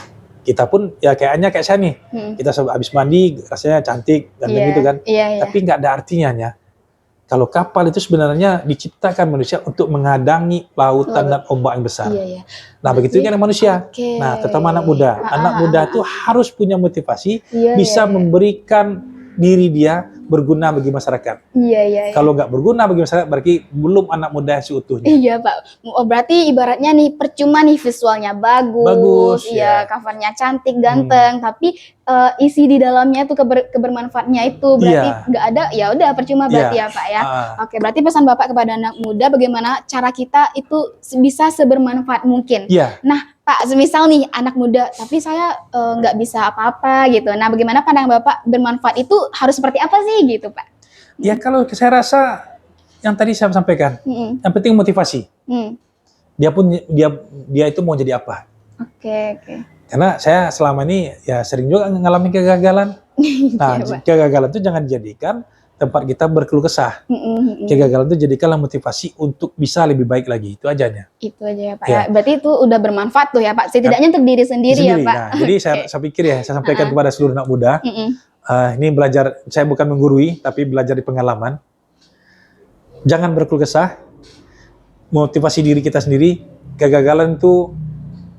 kita pun ya kayaknya kayak saya nih, kita habis mandi rasanya cantik, ganteng gitu kan. Tapi nggak ada artinya ya. Kalau kapal itu sebenarnya diciptakan manusia untuk mengadangi lautan dan ombak yang besar. Nah, begitu kan manusia. Nah, terutama anak muda. Anak muda itu harus punya motivasi, bisa memberikan diri dia berguna bagi masyarakat. Kalau nggak berguna bagi masyarakat, berarti belum anak muda yang seutuhnya. Iya Pak. Berarti ibaratnya nih percuma nih visualnya bagus, covernya cantik, ganteng, tapi isi di dalamnya tuh kebermanfaatnya itu berarti nggak ada, ya udah percuma berarti ya Pak ya. Oke, berarti pesan Bapak kepada anak muda bagaimana cara kita itu bisa sebermanfaat mungkin. Nah Pak, semisal nih anak muda, tapi saya nggak bisa apa-apa gitu. Nah, bagaimana pandangan Bapak bermanfaat itu harus seperti apa sih gitu Pak? Ya kalau saya rasa yang tadi saya sampaikan, yang penting motivasi. Dia itu mau jadi apa? Oke. Karena saya selama ini ya sering juga ngalamin kegagalan. Nah, kegagalan itu jangan dijadikan tempat kita berkeluh kesah. Kegagalan itu jadikanlah motivasi untuk bisa lebih baik lagi. Itu ajanya. Itu aja ya Pak. Berarti itu udah bermanfaat tuh ya Pak. Setidaknya untuk diri sendiri ya Pak. Nah, jadi saya pikir ya, saya sampaikan kepada seluruh anak muda. Ini belajar, saya bukan menggurui, tapi belajar di pengalaman. Jangan berkeluh kesah. Motivasi diri kita sendiri. Kegagalan itu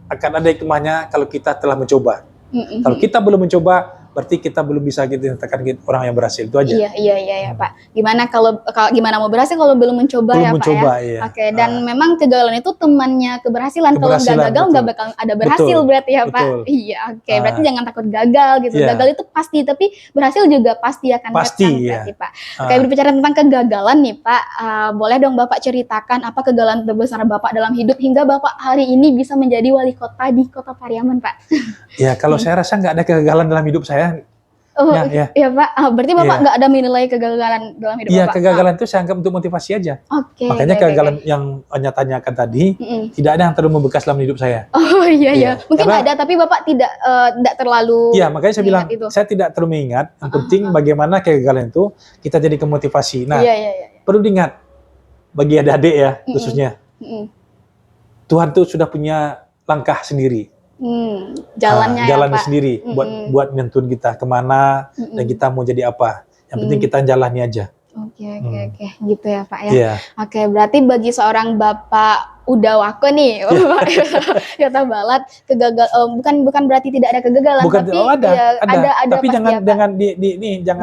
akan ada hikmahnya kalau kita telah mencoba. Kalau kita belum mencoba, berarti kita belum bisa dikatakan orang yang berhasil. Itu aja. Iya Pak. Gimana mau berhasil kalau belum mencoba ya Pak ya. Oke, dan memang kegagalan itu temannya keberhasilan. Kalau nggak gagal nggak bakal ada berhasil berarti ya Pak. Iya, oke. Berarti jangan takut gagal gitu. Gagal itu pasti, tapi berhasil juga pasti akan datang berarti Pak. Oke, berbicara tentang kegagalan nih Pak, boleh dong Bapak ceritakan apa kegagalan terbesar Bapak dalam hidup hingga Bapak hari ini bisa menjadi wali kota di kota Pariaman Pak? Ya, kalau saya rasa nggak ada kegagalan dalam hidup saya. Iya Pak, berarti Bapak nggak ada menilai kegagalan dalam hidup Bapak? Iya, kegagalan itu saya anggap untuk motivasi aja. Makanya kegagalan yang Anda tanyakan tadi, tidak ada yang terlalu membekas dalam hidup saya. Iya. Mungkin ada, tapi Bapak tidak terlalu. Iya, makanya saya bilang, saya tidak terlalu mengingat. Yang penting bagaimana kegagalan itu kita jadikan motivasi. Nah, perlu diingat, bagi adik-adik ya khususnya, Tuhan tuh sudah punya langkah sendiri. Jalannya sendiri buat nentuin kita kemana dan kita mau jadi apa. Yang penting kita jalani aja. Oke, gitu ya Pak ya. Yeah. Oke, berarti bagi seorang Bapak udah wako nih, Bapak Yota Balat, bukan berarti tidak ada kegagalan, tapi ada. Tapi jangan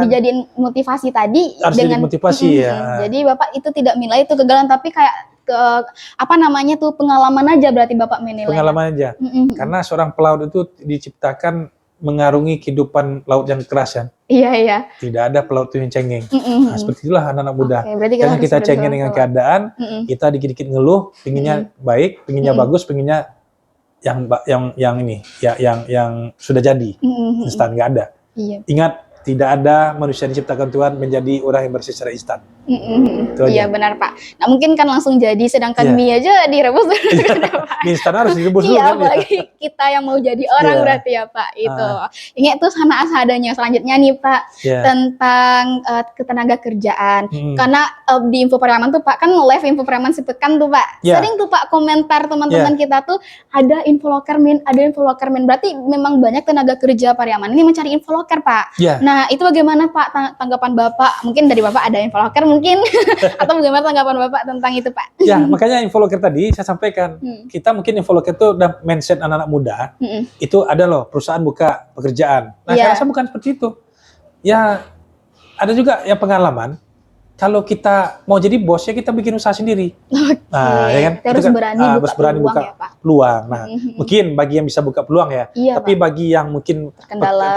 dijadiin motivasi tadi dengan motivasi ya. Jadi Bapak itu tidak menilai itu kegagalan, tapi kayak pengalaman aja berarti Bapak menilai. Pengalaman aja. Karena seorang pelaut itu diciptakan mengarungi kehidupan laut yang keras kan. Iya. Tidak ada pelaut yang cengeng. Nah, seperti itulah anak-anak muda. Karena kita cengeng dengan keadaan, kita dikit-dikit ngeluh, pinginnya baik, pinginnya bagus, pinginnya yang sudah jadi. Instan nggak ada. Iya. Ingat, tidak ada manusia diciptakan Tuhan menjadi orang yang bersih secara instan. Iya benar Pak. Nah mungkin kan langsung jadi, sedangkan mie aja direbus. Mie instan harus direbus dulu. Iya, apalagi kita yang mau jadi orang berarti ya Pak. Itu. Ini tuh sana adanya. Selanjutnya nih Pak, tentang ketenaga kerjaan. Karena di Info Pariaman tuh Pak, kan live Info Pariaman sepekan tuh Pak. Sering tuh Pak komentar teman-teman kita tuh ada infoloker min. Berarti memang banyak tenaga kerja Pariaman ini mencari infoloker Pak. Nah itu bagaimana Pak tanggapan Bapak? Mungkin dari Bapak ada infoloker mungkin atau bagaimana tanggapan Bapak tentang itu Pak? Ya makanya infoloker tadi saya sampaikan, kita mungkin infoloker itu udah mindset anak-anak muda, itu ada loh perusahaan buka pekerjaan. Nah saya rasa bukan seperti itu. Ya ada juga yang pengalaman, kalau kita mau jadi bos ya kita bikin usaha sendiri. Nah ya kan, harus berani buka peluang. Nah mungkin bagi yang bisa buka peluang ya, tapi bagi yang mungkin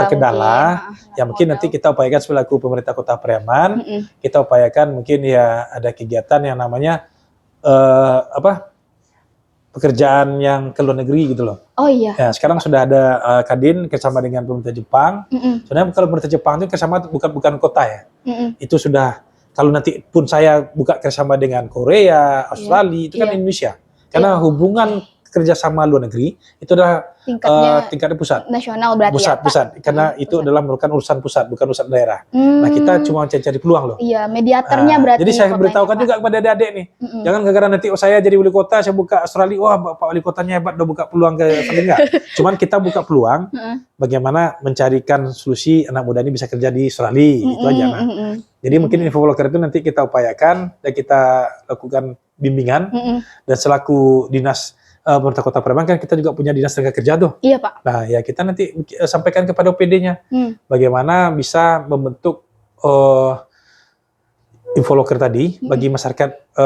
terkendala ya mungkin nanti kita upayakan selaku pemerintah Kota Pariaman, kita upayakan mungkin ya ada kegiatan yang namanya pekerjaan yang ke luar negeri gitu loh. Oh iya. Ya, sekarang sudah ada Kadin kerjasama dengan pemerintah Jepang. Sebenarnya kalau pemerintah Jepang itu kerjasama bukan kota ya. Itu sudah, kalau nanti pun saya buka kerjasama dengan Korea, Australia, itu kan Indonesia. Karena hubungan kerjasama luar negeri itu adalah tingkatnya pusat. Nasional berarti pusat. Karena itu adalah merupakan urusan pusat, bukan urusan daerah. Nah kita cuma cari peluang loh. Iya, mediatornya berarti. Jadi saya beritahukan juga kepada adik-adik nih. Jangan gara-gara nanti saya jadi wali kota, saya buka Australia, wah Pak wali kotanya hebat, udah buka peluang ke Australia. Enggak. Cuman kita buka peluang bagaimana mencarikan solusi anak muda ini bisa kerja di Australia. Itu aja. Jadi mungkin infoloker itu nanti kita upayakan dan kita lakukan bimbingan dan selaku dinas pemerintah Kota Pariaman kan kita juga punya dinas tenaga kerja tuh. Iya Pak. Nah ya kita nanti sampaikan kepada OPD-nya bagaimana bisa membentuk infoloker tadi bagi masyarakat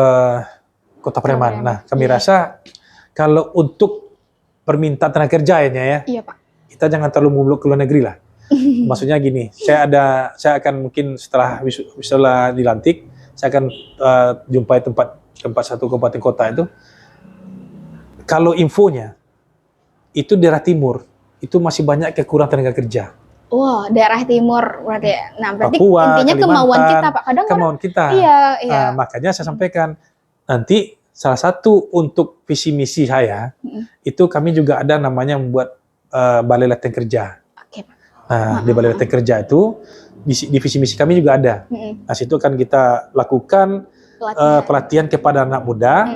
Kota Pariaman. Nah kami rasa kalau untuk permintaan tenaga kerja ya, iya Pak, kita jangan terlalu muluk ke luar negeri lah. Maksudnya gini, saya akan mungkin setelah dilantik, saya akan jumpai tempat satu kabupaten kota itu. Kalau infonya itu daerah timur itu masih banyak kekurangan tenaga kerja. Wah, daerah timur berarti. Nah, berarti Papua, intinya kemauan kita, Pak. Kadang kemauan kita. Iya. Nah, makanya saya sampaikan nanti salah satu untuk visi misi saya itu kami juga ada namanya membuat balai latihan kerja. Oke, Pak. Nah, di balai latihan kerja itu di visi misi kami juga ada. Nah, situ kan kita lakukan pelatihan kepada anak muda.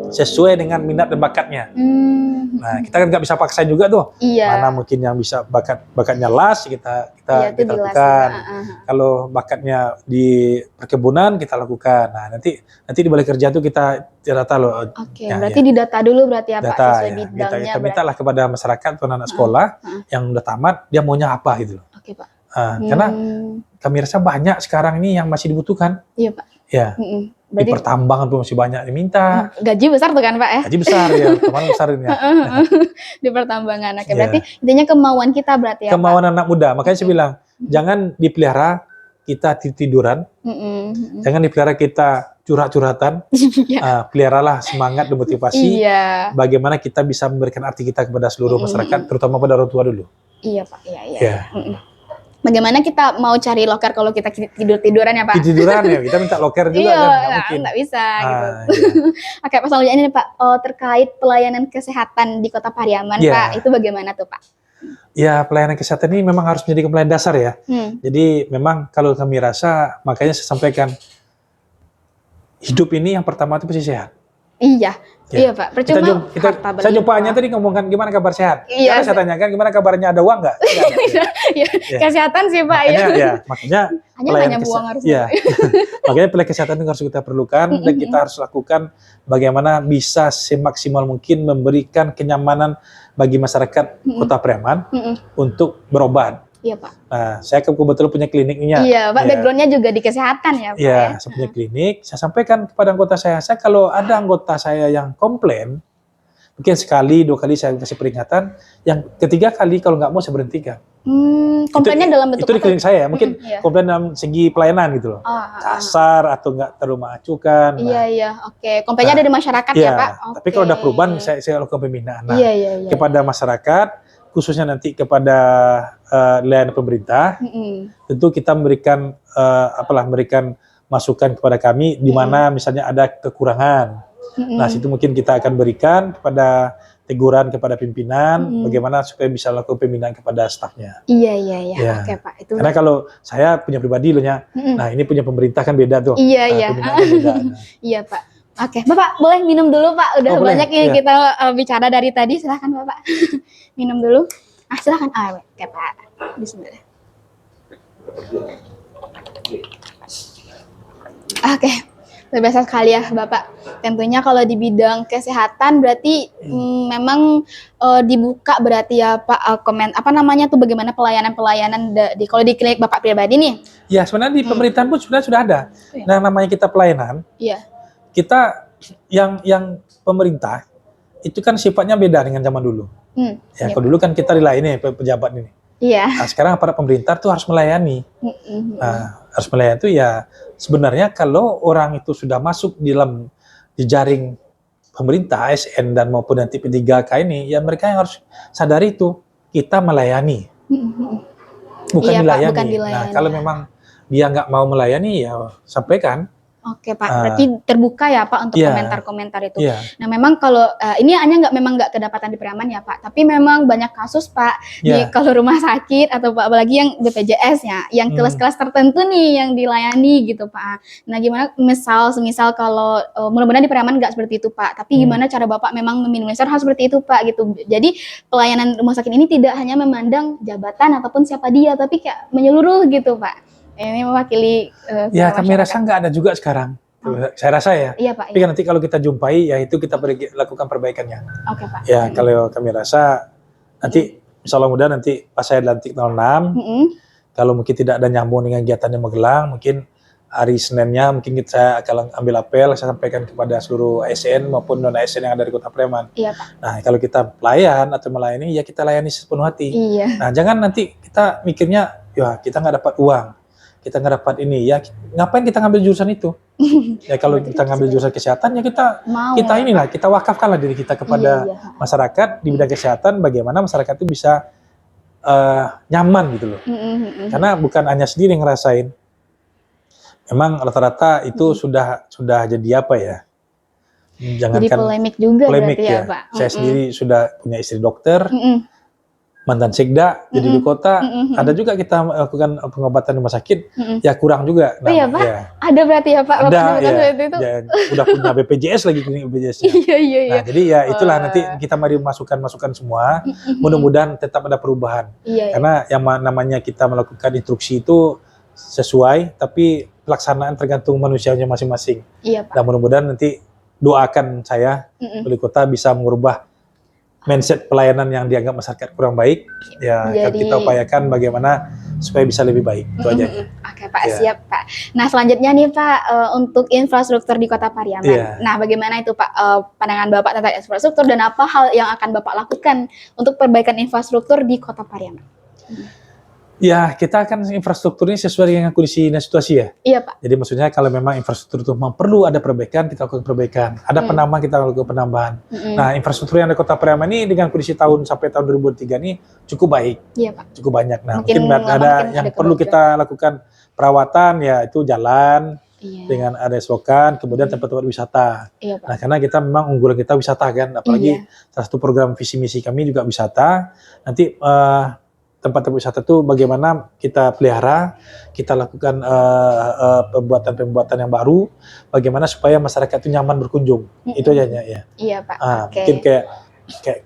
Sesuai dengan minat dan bakatnya. Nah, kita kan nggak bisa paksain juga tuh. Mana mungkin yang bisa bakatnya las kita lakukan. Kalau bakatnya di perkebunan kita lakukan. Nah, nanti di balai kerja tuh kita data loh. Oke, berarti didata dulu berarti ya Pak, sesuai bidangnya. Kita mintalah kepada masyarakat atau anak sekolah yang udah tamat dia maunya apa gitu loh. Oke, Pak. Karena kami rasa banyak sekarang ini yang masih dibutuhkan. Iya, Pak. Ya. Berarti, di pertambangan pun masih banyak diminta. Gaji besar tuh kan Pak ya? Gaji besar ya, kemarin besar ini ya. Di pertambangan. Oke, berarti intinya kemauan kita berarti ya kemauan Pak? Anak muda, makanya saya bilang, jangan dipelihara kita tiduran, jangan dipelihara kita curhat-curhatan, peliharalah semangat dan motivasi, bagaimana kita bisa memberikan arti kita kepada seluruh masyarakat, terutama pada orang tua dulu. Iya Pak, iya. Bagaimana kita mau cari loker kalau kita tidur-tiduran ya Pak? Tiduran ya, kita minta loker juga kan? Nggak bisa gitu. Oke, Pak, selanjutnya nih Pak, terkait pelayanan kesehatan di Kota Pariaman Pak, itu bagaimana tuh Pak? Ya, pelayanan kesehatan ini memang harus menjadi pelayanan dasar ya. Jadi memang kalau kami rasa, makanya saya sampaikan, hidup ini yang pertama itu pasti sehat. Iya, Iya Pak, percuma saya jumpaannya tadi ngomongkan gimana kabar sehat. Iya. Karena saya tanyakan gimana kabarnya, ada uang nggak? Iya, kesehatan sih Pak. Makanya hanya buang harus. Iya. Makanya pelayanan kesehatan itu harus kita perlukan dan kita harus lakukan bagaimana bisa semaksimal mungkin memberikan kenyamanan bagi masyarakat Kota Pariaman untuk berobat. Iya Pak. Nah, saya kebetulan punya kliniknya. Iya Pak, backgroundnya juga di kesehatan ya Pak. Iya, saya punya klinik. Saya sampaikan kepada anggota saya kalau ada anggota saya yang komplain, mungkin sekali, 2 kali saya kasih peringatan, yang ketiga kali kalau nggak mau saya berhentikan. Komplainnya dalam bentuk itu di klinik saya, mungkin komplain dalam segi pelayanan gitu loh. Kasar atau nggak terlalu mengacukan. Iya, oke. Komplainnya ada di masyarakat ya Pak. Tapi kalau udah perubahan, saya lakukan pembinaan. Nah, iya. kepada masyarakat, khususnya nanti kepada layanan pemerintah, tentu kita memberikan memberikan masukan kepada kami di mana misalnya ada kekurangan. Nah, situ mungkin kita akan berikan kepada teguran kepada pimpinan, bagaimana supaya bisa lakukan pembinaan kepada stafnya. Iya. Oke Pak. Itu. Karena kalau saya punya pribadi loh ya, nah ini punya pemerintah kan beda tuh. Iya. Beda. Iya Pak. Oke, Bapak boleh minum dulu Pak. Udah banyak yang kita bicara dari tadi. Silahkan Bapak minum dulu. Silahkan. Oke Pak. Bismillah. Oke, luar biasa sekali ya Bapak. Tentunya kalau di bidang kesehatan berarti memang dibuka berarti ya Pak, bagaimana pelayanan kalau di klinik Bapak pribadi nih? Ya sebenarnya di pemerintahan pun sudah ada. Nah namanya kita pelayanan. Iya. Kita yang pemerintah itu kan sifatnya beda dengan zaman dulu. Kalau dulu kan kita dilayani pejabat ini. Iya. Nah, sekarang para pemerintah tuh harus melayani. Nah, harus melayani itu ya sebenarnya kalau orang itu sudah masuk di jaring pemerintah ASN dan maupun nanti P3K ini, ya mereka yang harus sadari itu kita melayani, bukan dilayani. Bukan dilayani. Nah, kalau memang dia nggak mau melayani ya sampaikan. Oke Pak, berarti terbuka ya Pak untuk komentar-komentar itu. Nah memang kalau ini hanya nggak kedapatan di Pariaman ya Pak, tapi memang banyak kasus Pak di kalau rumah sakit atau Pak apalagi yang BPJS ya, yang kelas-kelas tertentu nih yang dilayani gitu Pak. Nah gimana semisal kalau mudah-mudahan di Pariaman nggak seperti itu Pak, tapi gimana cara Bapak memang meminimalisir hal seperti itu Pak gitu. Jadi pelayanan rumah sakit ini tidak hanya memandang jabatan ataupun siapa dia, tapi kayak menyeluruh gitu Pak. Ini mewakili ya kami rasa nggak ada juga sekarang. Saya rasa ya. Iya Pak. Tapi nanti kalau kita jumpai ya itu kita lakukan perbaikannya. Oke Pak. Ya kalau kami rasa nanti insya Allah mudah nanti pas saya dilantik 06, kalau mungkin tidak ada nyambung dengan kegiatan di Magelang, mungkin hari Seninnya mungkin saya akan ambil apel, saya sampaikan kepada seluruh ASN maupun non ASN yang ada di Kota Pariaman. Iya Pak. Nah kalau kita pelayan atau melayani ya kita layani sepenuh hati. Iya. Nah jangan nanti kita mikirnya ya kita nggak dapat uang, kita nggak dapat ini ya ngapain kita ngambil jurusan itu. Ya kalau kita ngambil jurusan kesehatan ya kita inilah kita wakafkanlah diri kita kepada masyarakat di bidang kesehatan, bagaimana masyarakat itu bisa nyaman gitu loh. Karena bukan hanya sendiri yang ngerasain, memang rata-rata itu sudah jadi apa ya, jangankan jadi polemik juga polemik berarti ya Pak. Saya sendiri sudah punya istri dokter, mantan sekda jadi di kota, ada juga kita melakukan pengobatan di rumah sakit, ya kurang juga. Nah, iya Pak, ada berarti ya Pak? Ada ya, udah punya BPJS lagi klinik BPJS. Iya. Nah jadi ya itulah nanti kita mari masukan semua, mudah-mudahan tetap ada perubahan. Karena yang namanya kita melakukan instruksi itu sesuai, tapi pelaksanaan tergantung manusianya masing-masing. Iya Pak. Dan mudah-mudahan nanti doakan saya, wali kota bisa mengubah mindset pelayanan yang dianggap masyarakat kurang baik, ya akan kita upayakan bagaimana supaya bisa lebih baik. Itu aja. Oke Pak, siap Pak. Nah selanjutnya nih Pak, untuk infrastruktur di Kota Pariaman. Nah bagaimana itu Pak pandangan Bapak tentang infrastruktur dan apa hal yang akan Bapak lakukan untuk perbaikan infrastruktur di Kota Pariaman? Ya, kita akan infrastrukturnya sesuai dengan kondisi dan situasi ya. Iya Pak. Jadi maksudnya kalau memang infrastruktur itu memang perlu ada perbaikan, kita lakukan perbaikan. Ada penambahan, kita lakukan penambahan. Nah, infrastruktur yang ada Kota Pariaman ini dengan kondisi sampai tahun 2003 ini cukup baik. Iya Pak. Cukup banyak. Nah, mungkin ada yang perlu kita lakukan perawatan, ya itu jalan dengan ada selokan, kemudian tempat-tempat wisata. Iya Pak. Nah, karena kita memang unggulan kita wisata kan, apalagi salah satu program visi misi kami juga wisata. Nanti tempat-tempat wisata itu bagaimana kita pelihara, kita lakukan pembuatan-pembuatan yang baru, bagaimana supaya masyarakat itu nyaman berkunjung. Itu aja ya. Iya Pak. Mungkin kayak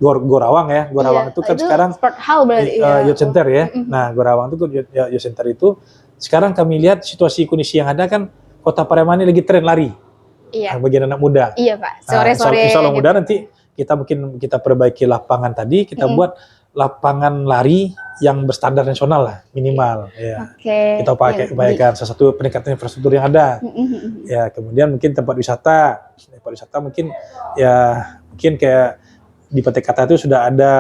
Gorawang ya. Gorawang itu kan sekarang sport hall berarti youth center ya. Nah, Gorawang itu youth center itu sekarang kami lihat situasi kondisi yang ada kan Kota Pariaman ini lagi tren lari. Iya. Bagian anak muda. Iya Pak. Sore-sore. Insya Allah mudah nanti kita perbaiki lapangan tadi, kita buat lapangan lari yang berstandar nasional lah minimal. Ya. Kita upayakan salah satu peningkatan infrastruktur yang ada. Ya, kemudian mungkin tempat wisata mungkin kayak di PT Kata itu sudah ada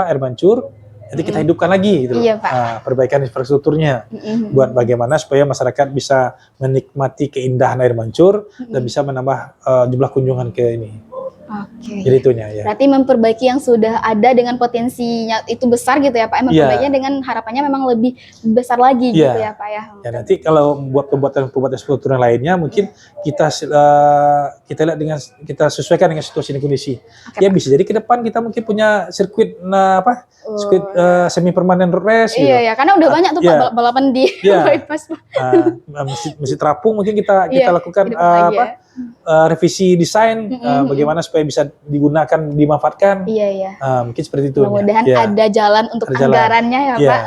air mancur, jadi kita hidupkan lagi gitu. Iya, Pak. Perbaikan infrastrukturnya buat bagaimana supaya masyarakat bisa menikmati keindahan air mancur dan bisa menambah jumlah kunjungan ke ini. Jadi itunya ya. Berarti memperbaiki yang sudah ada dengan potensinya itu besar gitu ya Pak. Memperbaikinya dengan harapannya memang lebih besar lagi gitu ya Pak ya. Ya nanti kalau buat pembuatan infrastruktur yang lainnya mungkin kita lihat dengan kita sesuaikan dengan situasi dan kondisi. Ya bisa jadi ke depan kita mungkin punya sirkuit sirkuit semi permanen road race gitu. Iya ya, karena udah banyak tuh Pak balapan di bypass Pak. Masjid terapung mungkin kita lakukan revisi desain bagaimana supaya bisa digunakan, dimanfaatkan. Iya. Mungkin seperti itu. Mudah-mudahan ada jalan untuk anggarannya ya Pak.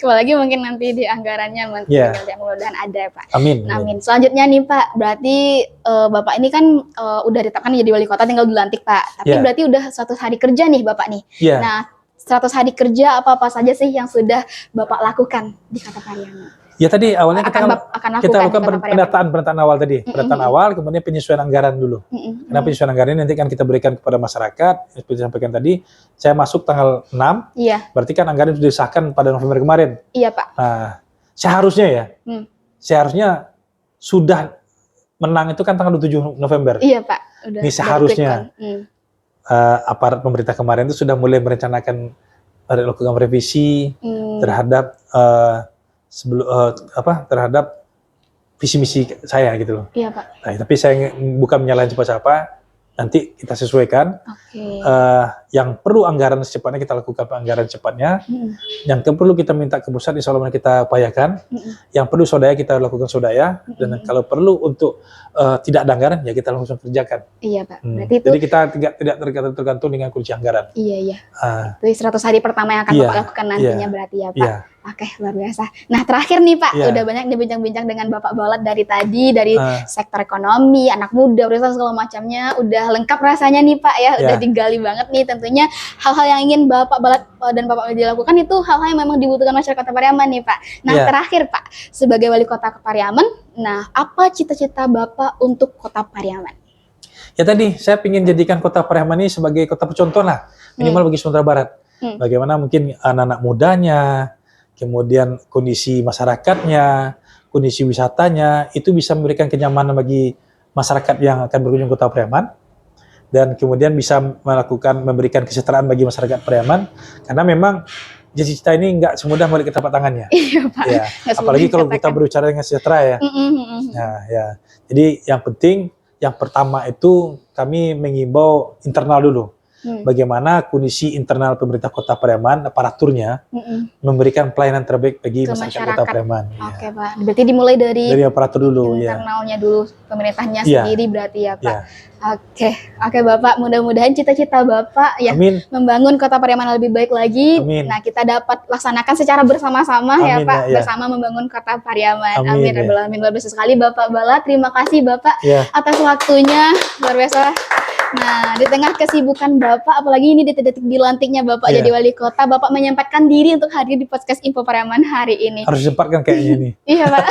Apalagi mungkin nanti di anggarannya mudah-mudahan ada Pak. Amin. Selanjutnya nih Pak, berarti Bapak ini kan udah ditetapkan jadi wali kota, tinggal dilantik Pak. Tapi berarti udah 100 hari kerja nih Bapak nih. Nah, 100 hari kerja apa saja sih yang sudah Bapak lakukan di Kota Pariaman? Ya tadi awalnya kita lakukan penataan awal tadi, penataan awal, kemudian penyesuaian anggaran dulu. Karena penyesuaian anggaran ini nanti kan kita berikan kepada masyarakat. Seperti disampaikan tadi, saya masuk tanggal 6, berarti kan anggaran sudah disahkan pada November kemarin. Iya Pak. Nah, seharusnya sudah menang itu kan tanggal 27 November. Iya Pak. Ini seharusnya aparat pemerintah kemarin itu sudah mulai merencanakan melakukan revisi terhadap terhadap visi misi saya gitu loh. Iya Pak. Nah, tapi saya bukan menyalahin siapa-siapa. Nanti kita sesuaikan. Yang perlu anggaran secepatnya kita lakukan anggaran secepatnya. Yang perlu kita minta ke pusat, insya Allah kita upayakan. Yang perlu swadaya kita lakukan swadaya. Dan kalau perlu untuk tidak ada anggaran ya kita langsung kerjakan. Iya Pak. Berarti itu. Jadi kita tidak tergantung dengan kunci anggaran. Iya. Itu 100 hari pertama yang akan Bapak lakukan nantinya berarti ya Pak. Iya. Oke, luar biasa. Nah, terakhir nih Pak, udah banyak dibincang-bincang dengan Bapak Balat dari tadi, dari sektor ekonomi, anak muda, urusan segala macamnya, udah lengkap rasanya nih Pak ya, udah digali banget nih. Tentunya hal-hal yang ingin Bapak Balat dan Bapak Mulya lakukan itu hal-hal yang memang dibutuhkan masyarakat Kota Pariaman nih Pak. Nah, terakhir Pak, sebagai wali kota Pariaman, nah apa cita-cita Bapak untuk Kota Pariaman? Ya tadi, saya ingin jadikan Kota Pariaman ini sebagai kota pencontoh lah, minimal bagi Sumatera Barat. Bagaimana mungkin anak-anak mudanya, kemudian kondisi masyarakatnya, kondisi wisatanya, itu bisa memberikan kenyamanan bagi masyarakat yang akan berkunjung Kota Pariaman, dan kemudian bisa memberikan kesejahteraan bagi masyarakat Pariaman, karena memang cita-cita ini nggak semudah balik ke telapak tangannya. Iya Pak. Ya. Apalagi kalau kita berbicara dengan sejahtera ya. Nah, ya. Jadi yang penting, yang pertama itu kami mengimbau internal dulu. Bagaimana kondisi internal pemerintah Kota Pariaman, aparaturnya, memberikan pelayanan terbaik bagi masyarakat Kota Pariaman. Oke Pak, berarti dimulai dari aparatur dulu, internalnya dulu, pemerintahnya sendiri berarti ya Pak. Oke Bapak, mudah-mudahan cita-cita Bapak ya membangun Kota Pariaman lebih baik lagi. Nah, kita dapat laksanakan secara bersama-sama ya Pak, bersama membangun Kota Pariaman. Amin. Luar biasa sekali Bapak Balat, terima kasih Bapak atas waktunya, luar biasa. Nah, di tengah kesibukan Bapak, apalagi ini detik-detik dilantiknya Bapak jadi wali kota, Bapak menyempatkan diri untuk hadir di podcast Info Pariaman hari ini. Harus sempatkan kayaknya ini. Iya Pak.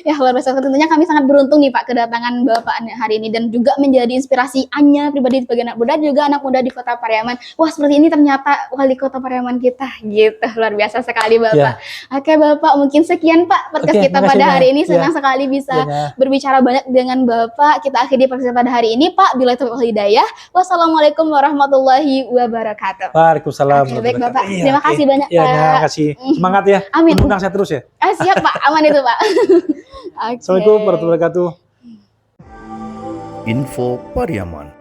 Ya, luar biasa. Tentunya kami sangat beruntung nih Pak kedatangan Bapak hari ini, dan juga menjadi inspirasi Anya pribadi sebagai anak muda, juga anak muda di Kota Pariaman. Wah, seperti ini ternyata wali kota Pariaman kita. Gitu, luar biasa sekali Bapak. Oke Bapak, mungkin sekian Pak podcast kita pada hari ini. Senang sekali bisa berbicara banyak dengan Bapak. Kita akhiri podcast pada hari ini Pak. Bila hidayah. Wassalamualaikum warahmatullahi wabarakatuh. Waalaikumsalam. Baik Bapak, terima kasih banyak Pak. Terima kasih. Semangat ya. Amin. Undang saya terus ya. Siap Pak, aman itu Pak. Assalamualaikum warahmatullahi wabarakatuh. Info Pariaman.